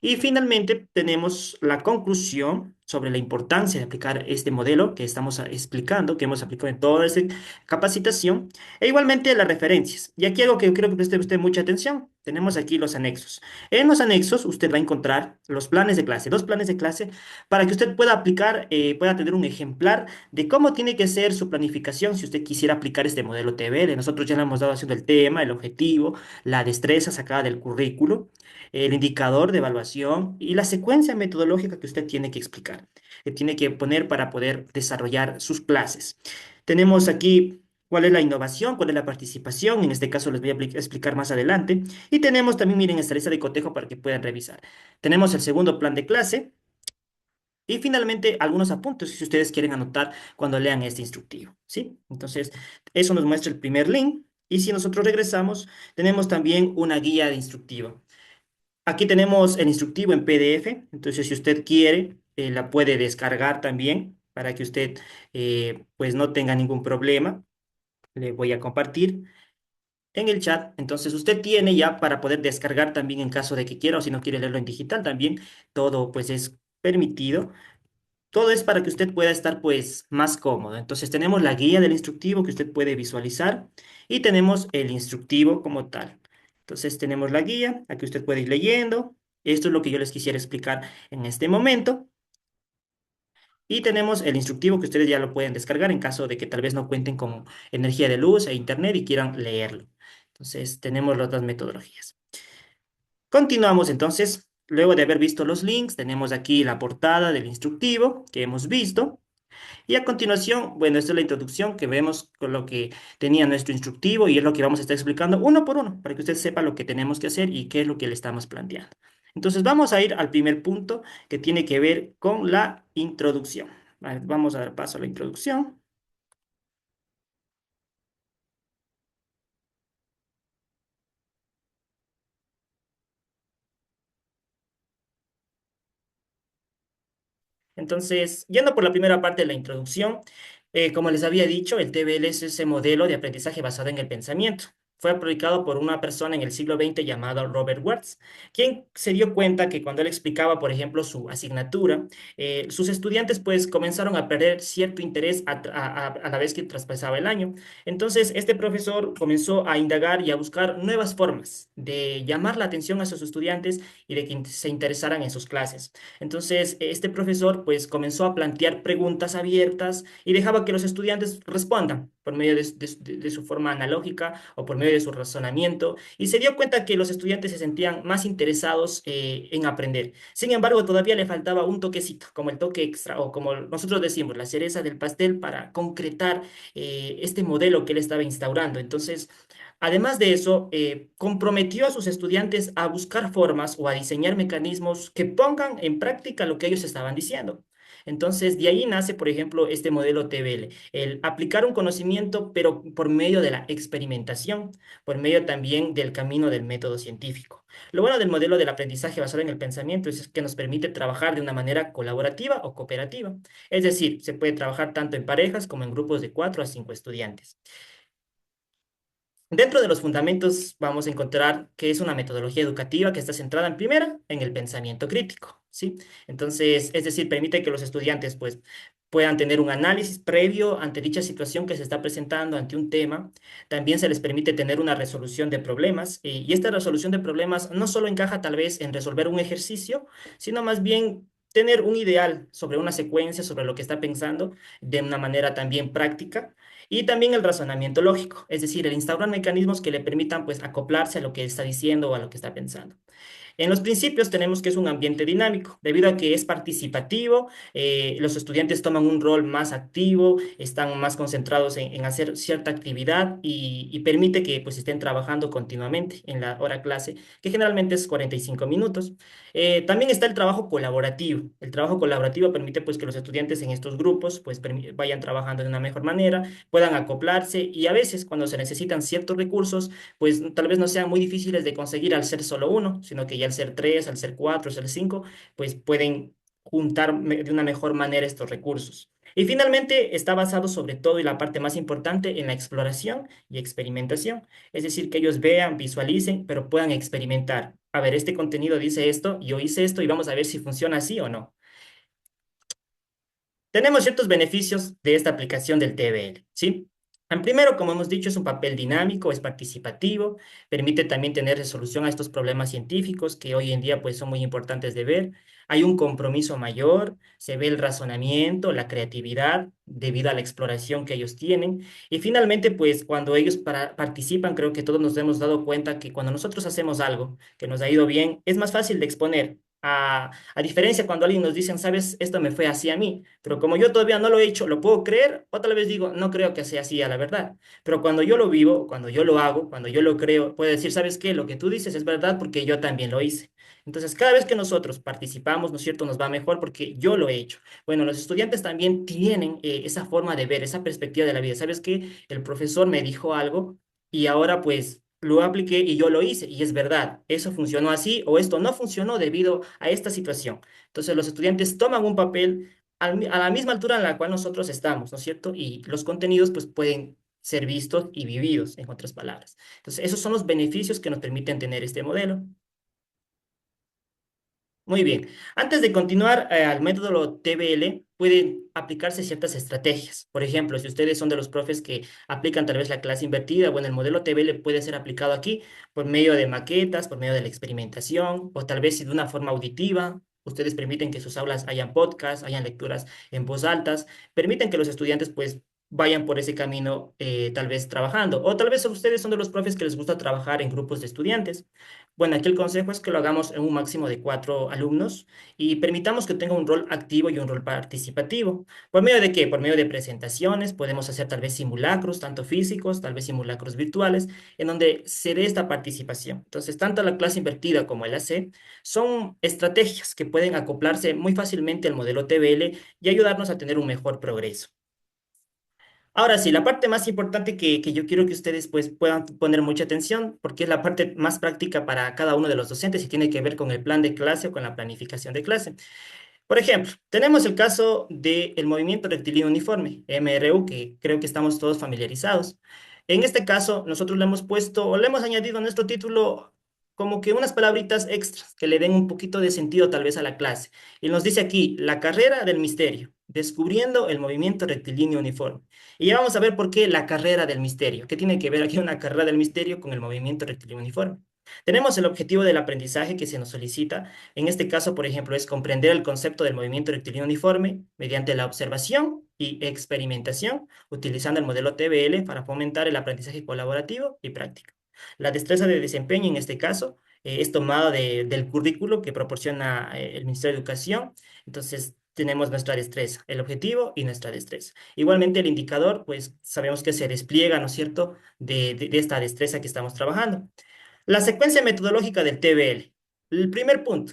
Y finalmente tenemos la conclusión sobre la importancia de aplicar este modelo que estamos explicando, que hemos aplicado en toda esta capacitación, e igualmente las referencias. Y aquí algo que yo quiero que preste usted mucha atención, tenemos aquí los anexos. En los anexos usted va a encontrar los planes de clase, dos planes de clase, para que usted pueda aplicar, pueda tener un ejemplar de cómo tiene que ser su planificación si usted quisiera aplicar este modelo TBL. Nosotros ya le hemos dado haciendo el tema, el objetivo, la destreza sacada del currículo, el indicador de evaluación y la secuencia metodológica que usted tiene que explicar, que tiene que poner para poder desarrollar sus clases. Tenemos aquí cuál es la innovación, cuál es la participación, en este caso les voy a explicar más adelante, y tenemos también, miren, esta lista de cotejo para que puedan revisar. Tenemos el segundo plan de clase y finalmente algunos apuntes si ustedes quieren anotar cuando lean este instructivo, ¿sí? Entonces, eso nos muestra el primer link, y si nosotros regresamos, tenemos también una guía de instructivo. Aquí tenemos el instructivo en PDF, entonces si usted quiere, la puede descargar también para que usted pues no tenga ningún problema. Le voy a compartir en el chat. Entonces usted tiene ya para poder descargar también en caso de que quiera o si no quiere leerlo en digital también, todo pues es permitido. Todo es para que usted pueda estar pues más cómodo. Entonces tenemos la guía del instructivo que usted puede visualizar y tenemos el instructivo como tal. Entonces tenemos la guía, aquí usted puede ir leyendo. Esto es lo que yo les quisiera explicar en este momento. Y tenemos el instructivo que ustedes ya lo pueden descargar en caso de que tal vez no cuenten con energía de luz e internet y quieran leerlo. Entonces tenemos las otras metodologías. Continuamos entonces. Luego de haber visto los links, tenemos aquí la portada del instructivo que hemos visto. Y a continuación, bueno, esta es la introducción que vemos con lo que tenía nuestro instructivo y es lo que vamos a estar explicando uno por uno para que usted sepa lo que tenemos que hacer y qué es lo que le estamos planteando. Entonces vamos a ir al primer punto que tiene que ver con la introducción. Vamos a dar paso a la introducción. Entonces, yendo por la primera parte de la introducción, como les había dicho, el TBL es ese modelo de aprendizaje basado en el pensamiento. fue aplicado por una persona en el siglo XX llamado Robert Wertz, quien se dio cuenta que cuando él explicaba, por ejemplo, su asignatura, sus estudiantes pues comenzaron a perder cierto interés a la vez que traspasaba el año. Entonces, este profesor comenzó a indagar y a buscar nuevas formas de llamar la atención a sus estudiantes y de que se interesaran en sus clases. Entonces, este profesor pues comenzó a plantear preguntas abiertas y dejaba que los estudiantes respondan por medio de su forma analógica o por medio de su razonamiento, y se dio cuenta que los estudiantes se sentían más interesados en aprender. Sin embargo, todavía le faltaba un toquecito, como el toque extra o como nosotros decimos, la cereza del pastel para concretar este modelo que él estaba instaurando. Entonces, además de eso, comprometió a sus estudiantes a buscar formas o a diseñar mecanismos que pongan en práctica lo que ellos estaban diciendo. Entonces, de ahí nace, por ejemplo, este modelo TBL, el aplicar un conocimiento, pero por medio de la experimentación, por medio también del camino del método científico. Lo bueno del modelo del aprendizaje basado en el pensamiento es que nos permite trabajar de una manera colaborativa o cooperativa. Es decir, se puede trabajar tanto en parejas como en grupos de 4 a 5 estudiantes. Dentro de los fundamentos vamos a encontrar que es una metodología educativa que está centrada en primera en el pensamiento crítico, ¿sí? Entonces, es decir, permite que los estudiantes pues puedan tener un análisis previo ante dicha situación que se está presentando ante un tema. También se les permite tener una resolución de problemas, y esta resolución de problemas no solo encaja tal vez en resolver un ejercicio, sino más bien tener un ideal sobre una secuencia, sobre lo que está pensando de una manera también práctica. Y también el razonamiento lógico, es decir, el instaurar mecanismos que le permitan pues acoplarse a lo que está diciendo o a lo que está pensando. En los principios tenemos que es un ambiente dinámico, debido a que es participativo, los estudiantes toman un rol más activo, están más concentrados en hacer cierta actividad y permite que pues estén trabajando continuamente en la hora clase, que generalmente es 45 minutos. También está el trabajo colaborativo. El trabajo colaborativo permite pues que los estudiantes en estos grupos pues vayan trabajando de una mejor manera, puedan acoplarse, y a veces cuando se necesitan ciertos recursos, pues tal vez no sean muy difíciles de conseguir al ser solo uno, sino que ya al ser tres, al ser cuatro, al ser cinco, pues pueden juntar de una mejor manera estos recursos. Y finalmente está basado sobre todo, y la parte más importante, en la exploración y experimentación. Es decir, que ellos vean, visualicen, pero puedan experimentar. A ver, este contenido dice esto, yo hice esto y vamos a ver si funciona así o no. Tenemos ciertos beneficios de esta aplicación del TBL, ¿sí? En primero, como hemos dicho, es un papel dinámico, es participativo, permite también tener resolución a estos problemas científicos que hoy en día pues son muy importantes de ver. Hay un compromiso mayor, se ve el razonamiento, la creatividad debido a la exploración que ellos tienen. Y finalmente, pues cuando ellos participan, creo que todos nos hemos dado cuenta que cuando nosotros hacemos algo que nos ha ido bien, es más fácil de exponer. A diferencia cuando alguien nos dicen, sabes, esto me fue así a mí, pero como yo todavía no lo he hecho, ¿lo puedo creer? Otra vez digo, no creo que sea así a la verdad. Pero cuando yo lo vivo, cuando yo lo hago, cuando yo lo creo, puedo decir, ¿sabes qué? Lo que tú dices es verdad porque yo también lo hice. Entonces, cada vez que nosotros participamos, ¿no es cierto?, nos va mejor porque yo lo he hecho. Bueno, los estudiantes también tienen esa forma de ver, esa perspectiva de la vida. ¿Sabes qué? El profesor me dijo algo y ahora pues lo apliqué y yo lo hice, y es verdad, eso funcionó así o esto no funcionó debido a esta situación. Entonces los estudiantes toman un papel a la misma altura en la cual nosotros estamos, ¿no es cierto? Y los contenidos pues pueden ser vistos y vividos, en otras palabras. Entonces esos son los beneficios que nos permiten tener este modelo. Muy bien. Antes de continuar al método TBL, pueden aplicarse ciertas estrategias. Por ejemplo, si ustedes son de los profes que aplican tal vez la clase invertida, bueno, el modelo TBL puede ser aplicado aquí por medio de maquetas, por medio de la experimentación, o tal vez de una forma auditiva. Ustedes permiten que sus aulas hayan podcasts, hayan lecturas en voz altas, permiten que los estudiantes pues vayan por ese camino tal vez trabajando. O tal vez ustedes son de los profes que les gusta trabajar en grupos de estudiantes. Bueno, aquí el consejo es que lo hagamos en un máximo de 4 alumnos y permitamos que tenga un rol activo y un rol participativo. ¿Por medio de qué? Por medio de presentaciones, podemos hacer tal vez simulacros, tanto físicos, tal vez simulacros virtuales, en donde se dé esta participación. Entonces, tanto la clase invertida como el AC son estrategias que pueden acoplarse muy fácilmente al modelo TBL y ayudarnos a tener un mejor progreso. Ahora sí, la parte más importante que yo quiero que ustedes pues puedan poner mucha atención, porque es la parte más práctica para cada uno de los docentes y tiene que ver con el plan de clase o con la planificación de clase. Por ejemplo, tenemos el caso del movimiento rectilíneo uniforme, MRU, que creo que estamos todos familiarizados. En este caso, nosotros le hemos puesto o le hemos añadido a nuestro título como que unas palabritas extras que le den un poquito de sentido tal vez a la clase. Y nos dice aquí, la carrera del misterio, descubriendo el movimiento rectilíneo uniforme. Y ya vamos a ver por qué la carrera del misterio. ¿Qué tiene que ver aquí una carrera del misterio con el movimiento rectilíneo uniforme? Tenemos el objetivo del aprendizaje que se nos solicita. En este caso, por ejemplo, es comprender el concepto del movimiento rectilíneo uniforme mediante la observación y experimentación, utilizando el modelo TBL para fomentar el aprendizaje colaborativo y práctico. La destreza de desempeño, en este caso, es tomada del currículo que proporciona el Ministerio de Educación. Entonces, tenemos nuestra destreza, el objetivo y nuestra destreza. Igualmente, el indicador, pues sabemos que se despliega, ¿no es cierto?, de esta destreza que estamos trabajando. La secuencia metodológica del TBL. El primer punto,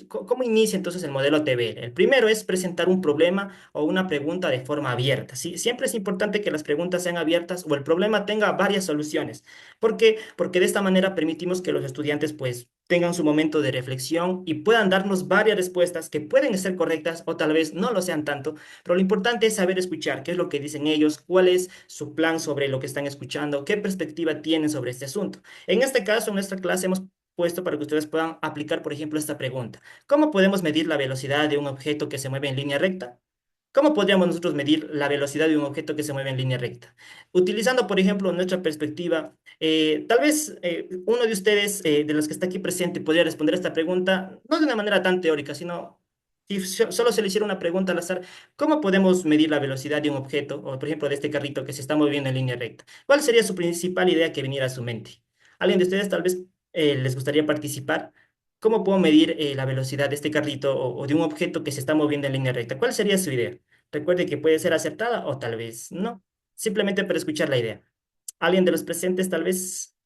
¿cómo inicia entonces el modelo TBL? El primero es presentar un problema o una pregunta de forma abierta. ¿Sí? Siempre es importante que las preguntas sean abiertas o el problema tenga varias soluciones. ¿Por qué? Porque de esta manera permitimos que los estudiantes pues tengan su momento de reflexión y puedan darnos varias respuestas que pueden ser correctas o tal vez no lo sean tanto, pero lo importante es saber escuchar qué es lo que dicen ellos, cuál es su plan sobre lo que están escuchando, qué perspectiva tienen sobre este asunto. En este caso, en nuestra clase hemos puesto para que ustedes puedan aplicar, por ejemplo, esta pregunta. ¿Cómo podemos medir la velocidad de un objeto que se mueve en línea recta? ¿Cómo podríamos nosotros medir la velocidad de un objeto que se mueve en línea recta? Utilizando, por ejemplo, nuestra perspectiva, tal vez uno de ustedes, de los que está aquí presente, podría responder esta pregunta, no de una manera tan teórica, sino si solo se le hiciera una pregunta al azar, ¿cómo podemos medir la velocidad de un objeto, o por ejemplo de este carrito que se está moviendo en línea recta? ¿Cuál sería su principal idea que viniera a su mente? ¿Alguien de ustedes tal vez les gustaría participar? ¿Cómo puedo medir la velocidad de este carrito o de un objeto que se está moviendo en línea recta? ¿Cuál sería su idea? Recuerde que puede ser acertada o tal vez no. Simplemente para escuchar la idea. ¿Alguien de los presentes tal vez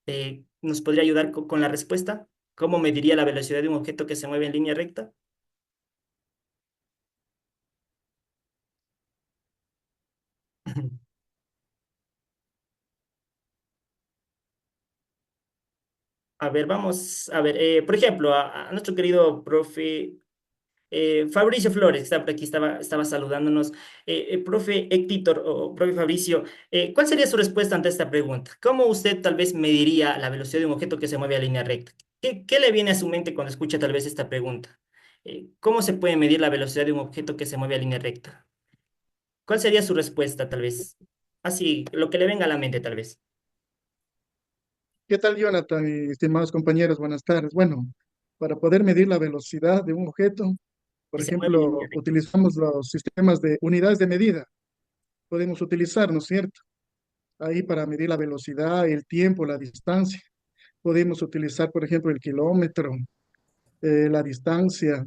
nos podría ayudar con la respuesta? ¿Cómo mediría la velocidad de un objeto que se mueve en línea recta? A ver, vamos a ver. Por ejemplo, a nuestro querido profe Fabricio Flores, que está por aquí, estaba saludándonos. Profe Héctor o profe Fabricio, ¿cuál sería su respuesta ante esta pregunta? ¿Cómo usted tal vez mediría la velocidad de un objeto que se mueve a línea recta? ¿Qué le viene a su mente cuando escucha tal vez esta pregunta? ¿Cómo se puede medir la velocidad de un objeto que se mueve a línea recta? ¿Cuál sería su respuesta tal vez? Así, lo que le venga a la mente tal vez. ¿Qué tal, Jonathan y estimados compañeros? Buenas tardes. Bueno, para poder medir la velocidad de un objeto, por Que se mueve en línea ejemplo, recta. utilizamos los sistemas de unidades de medida. Podemos utilizar, ¿no es cierto? Ahí para medir la velocidad, el tiempo, la distancia. Podemos utilizar, por ejemplo, el kilómetro, la distancia,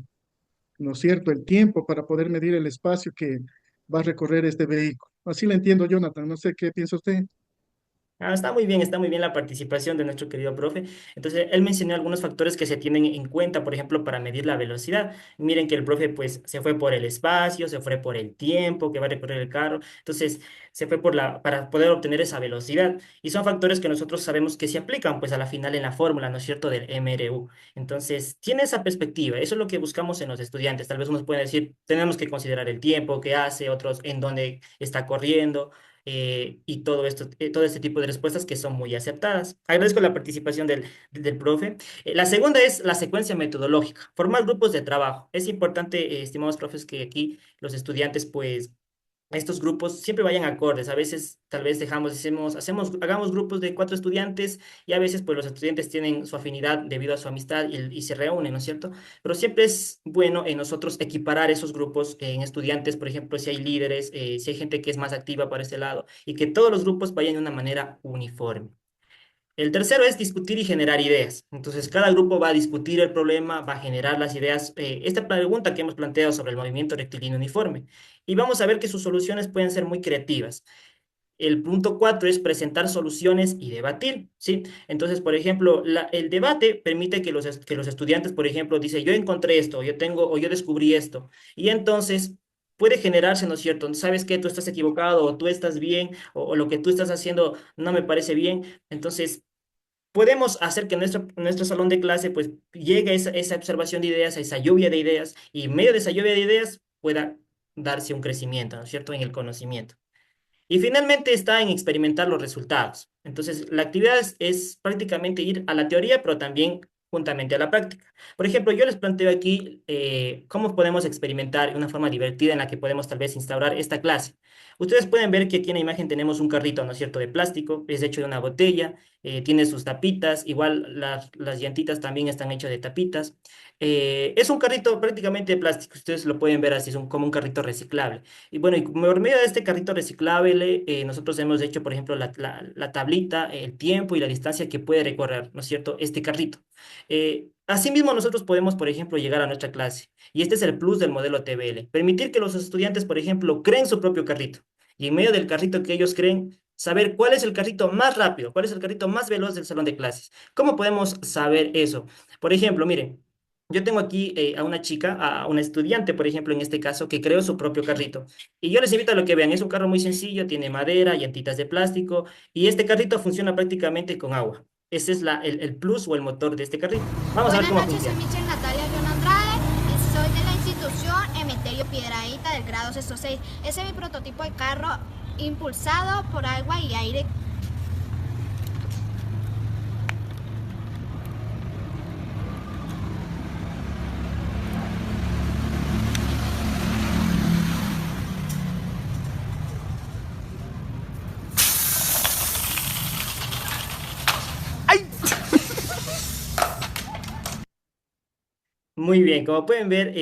¿no es cierto? El tiempo para poder medir el espacio que va a recorrer este vehículo. Así lo entiendo, Jonathan. No sé qué piensa usted. Está muy bien la participación de nuestro querido profe. Entonces, él mencionó algunos factores que se tienen en cuenta, por ejemplo, para medir la velocidad. Miren que el profe, pues, se fue por el espacio, se fue por el tiempo que va a recorrer el carro. Entonces, se fue para poder obtener esa velocidad. Y son factores que nosotros sabemos que se aplican, pues, a la final en la fórmula, ¿no es cierto?, del MRU. Entonces, tiene esa perspectiva. Eso es lo que buscamos en los estudiantes. Tal vez unos pueden decir, tenemos que considerar el tiempo que hace, otros en dónde está corriendo y todo esto, todo este tipo de respuestas que son muy acertadas. Agradezco la participación del profe. La segunda es la secuencia metodológica, formar grupos de trabajo. Es importante, estimados profes, que aquí los estudiantes, pues, estos grupos siempre vayan acordes. A veces tal vez hagamos grupos de 4 estudiantes y a veces pues los estudiantes tienen su afinidad debido a su amistad y se reúnen, ¿no es cierto? Pero siempre es bueno en nosotros equiparar esos grupos en estudiantes, por ejemplo, si hay líderes, si hay gente que es más activa para este lado y que todos los grupos vayan de una manera uniforme. El tercero es discutir y generar ideas. Entonces, cada grupo va a discutir el problema, va a generar las ideas. Esta pregunta que hemos planteado sobre el movimiento rectilíneo uniforme. Y vamos a ver que sus soluciones pueden ser muy creativas. El punto 4 es presentar soluciones y debatir, ¿sí? Entonces, por ejemplo, el debate permite que los estudiantes, por ejemplo, dicen, yo encontré esto, yo tengo, o yo descubrí esto. Y entonces puede generarse, ¿no es cierto? ¿Sabes qué? Tú estás equivocado, o tú estás bien, o lo que tú estás haciendo no me parece bien. Entonces, podemos hacer que nuestro salón de clase pues llegue a esa observación de ideas, a esa lluvia de ideas, y en medio de esa lluvia de ideas pueda darse un crecimiento, ¿no es cierto?, en el conocimiento. Y finalmente está en experimentar los resultados. Entonces, la actividad es prácticamente ir a la teoría, pero también juntamente a la práctica. Por ejemplo, yo les planteo aquí cómo podemos experimentar una forma divertida en la que podemos tal vez instaurar esta clase. Ustedes pueden ver que aquí en la imagen tenemos un carrito, ¿no es cierto?, de plástico, es hecho de una botella, tiene sus tapitas, igual las llantitas también están hechas de tapitas. Es un carrito prácticamente de plástico, ustedes lo pueden ver así, es como un carrito reciclable. Y bueno, y por medio de este carrito reciclable, nosotros hemos hecho, por ejemplo, la tablita, el tiempo y la distancia que puede recorrer, ¿no es cierto?, este carrito. Asimismo, nosotros podemos, por ejemplo, llegar a nuestra clase. Y este es el plus del modelo TBL. Permitir que los estudiantes, por ejemplo, creen su propio carrito. Y en medio del carrito que ellos creen, saber cuál es el carrito más rápido, cuál es el carrito más veloz del salón de clases. ¿Cómo podemos saber eso? Por ejemplo, miren. Yo tengo aquí a una chica, a una estudiante, por ejemplo, en este caso, que creó su propio carrito. Y yo les invito a lo que vean. Es un carro muy sencillo, tiene madera, llantitas de plástico, y este carrito funciona prácticamente con agua. Ese es el plus o el motor de este carrito. Vamos a ver cómo Buenas noches, soy funciona. Michelle Natalia John Andrade y soy de la institución Emeterio Piedrahíta del grado sexto 6. Ese es mi prototipo de carro impulsado por agua y aire. Muy bien, como pueden ver,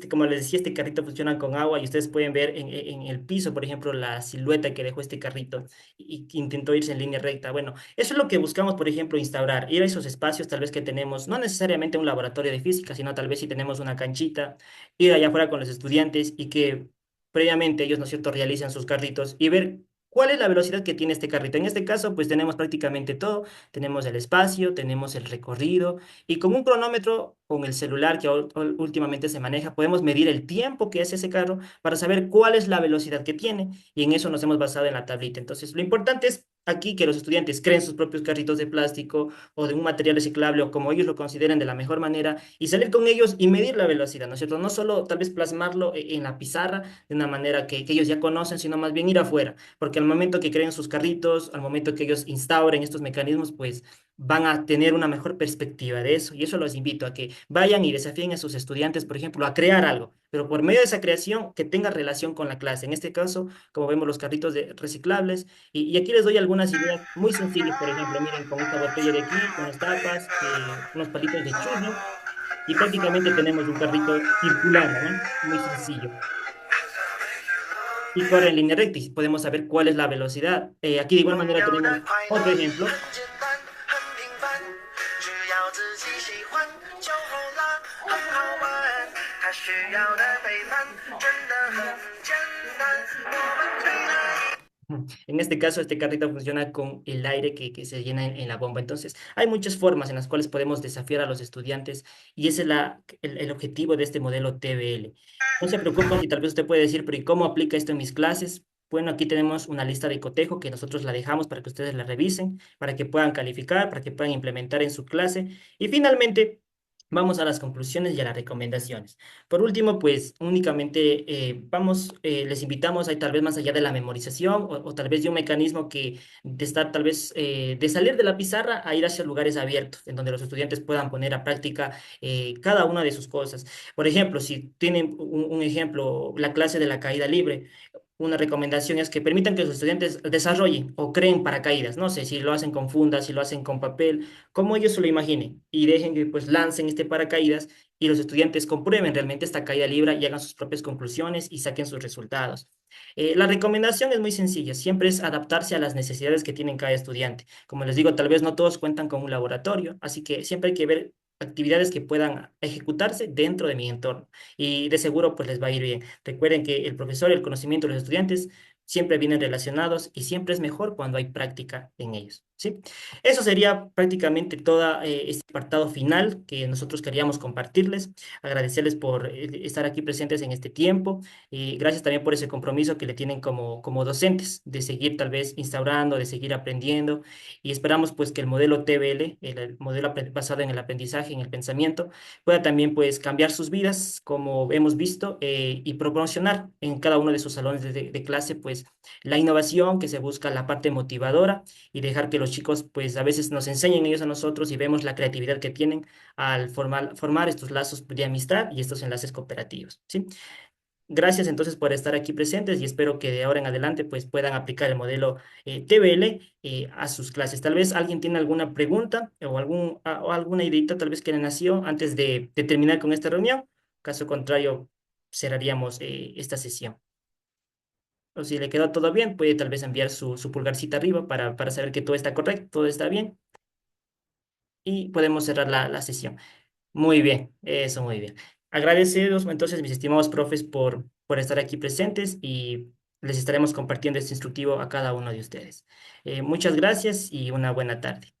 como les decía, este carrito funciona con agua y ustedes pueden ver en el piso, por ejemplo, la silueta que dejó este carrito y que intentó irse en línea recta. Bueno, eso es lo que buscamos, por ejemplo, instaurar, ir a esos espacios tal vez que tenemos, no necesariamente un laboratorio de física, sino tal vez si tenemos una canchita, ir allá afuera con los estudiantes y que previamente ellos, ¿no es cierto?, realicen sus carritos y ver cuál es la velocidad que tiene este carrito. En este caso, pues tenemos prácticamente todo, tenemos el espacio, tenemos el recorrido. Y con un cronómetro, con el celular que últimamente se maneja, podemos medir el tiempo que hace ese carro para saber cuál es la velocidad que tiene. Y en eso nos hemos basado en la tablita. Entonces, lo importante es aquí que los estudiantes creen sus propios carritos de plástico o de un material reciclable o como ellos lo consideren de la mejor manera y salir con ellos y medir la velocidad, ¿no es cierto? No solo tal vez plasmarlo en la pizarra de una manera que ellos ya conocen, sino más bien ir afuera. Porque al momento que creen sus carritos, al momento que ellos instauren estos mecanismos, pues van a tener una mejor perspectiva de eso. Y eso los invito a que vayan y desafíen a sus estudiantes, por ejemplo, a crear algo, pero por medio de esa creación que tenga relación con la clase. En este caso, como vemos, los carritos reciclables. Y aquí les doy algunas ideas muy sencillas, por ejemplo, miren, con esta botella de aquí, unas tapas, unos palitos de churro, y prácticamente tenemos un carrito circular, ¿no? Muy sencillo. Y corre en línea recta y podemos saber cuál es la velocidad. Aquí de igual manera tenemos otro ejemplo. En este caso, este carrito funciona con el aire que se llena en la bomba. Entonces, hay muchas formas en las cuales podemos desafiar a los estudiantes y ese es el objetivo de este modelo TBL. No se preocupen si tal vez usted puede decir, pero ¿y cómo aplica esto en mis clases? Bueno, aquí tenemos una lista de cotejo que nosotros la dejamos para que ustedes la revisen, para que puedan calificar, para que puedan implementar en su clase. Y finalmente, vamos a las conclusiones y a las recomendaciones. Por último, pues únicamente les invitamos a tal vez más allá de la memorización o tal vez de un mecanismo que de estar tal vez de salir de la pizarra a ir hacia lugares abiertos, en donde los estudiantes puedan poner a práctica cada una de sus cosas. Por ejemplo, si tienen un ejemplo, la clase de la caída libre. Una recomendación es que permitan que los estudiantes desarrollen o creen paracaídas. No sé si lo hacen con fundas, si lo hacen con papel, como ellos se lo imaginen. Y dejen que pues lancen este paracaídas y los estudiantes comprueben realmente esta caída libre y hagan sus propias conclusiones y saquen sus resultados. La recomendación es muy sencilla, siempre es adaptarse a las necesidades que tienen cada estudiante. Como les digo, tal vez no todos cuentan con un laboratorio, así que siempre hay que ver actividades que puedan ejecutarse dentro de mi entorno y de seguro pues les va a ir bien. Recuerden que el profesor y el conocimiento de los estudiantes siempre vienen relacionados y siempre es mejor cuando hay práctica en ellos. ¿sí? Eso sería prácticamente todo este apartado final que nosotros queríamos compartirles. Agradecerles por estar aquí presentes en este tiempo y gracias también por ese compromiso que le tienen como docentes de seguir tal vez instaurando, de seguir aprendiendo y esperamos pues que el modelo TBL, el modelo basado en el aprendizaje, en el pensamiento, pueda también pues cambiar sus vidas como hemos visto y proporcionar en cada uno de sus salones de clase pues la innovación que se busca, la parte motivadora y dejar que los chicos pues a veces nos enseñen ellos a nosotros y vemos la creatividad que tienen al formar estos lazos de amistad y estos enlaces cooperativos, ¿sí? Gracias entonces por estar aquí presentes y espero que de ahora en adelante pues puedan aplicar el modelo TBL a sus clases. Tal vez alguien tiene alguna pregunta o, o alguna ideita tal vez que le nació antes de terminar con esta reunión. Caso contrario, cerraríamos esta sesión. O si le quedó todo bien, puede tal vez enviar su pulgarcita arriba para saber que todo está correcto, todo está bien. Y podemos cerrar la sesión. Muy bien, eso muy bien. Agradecidos entonces, mis estimados profes, por estar aquí presentes y les estaremos compartiendo este instructivo a cada uno de ustedes. Muchas gracias y una buena tarde.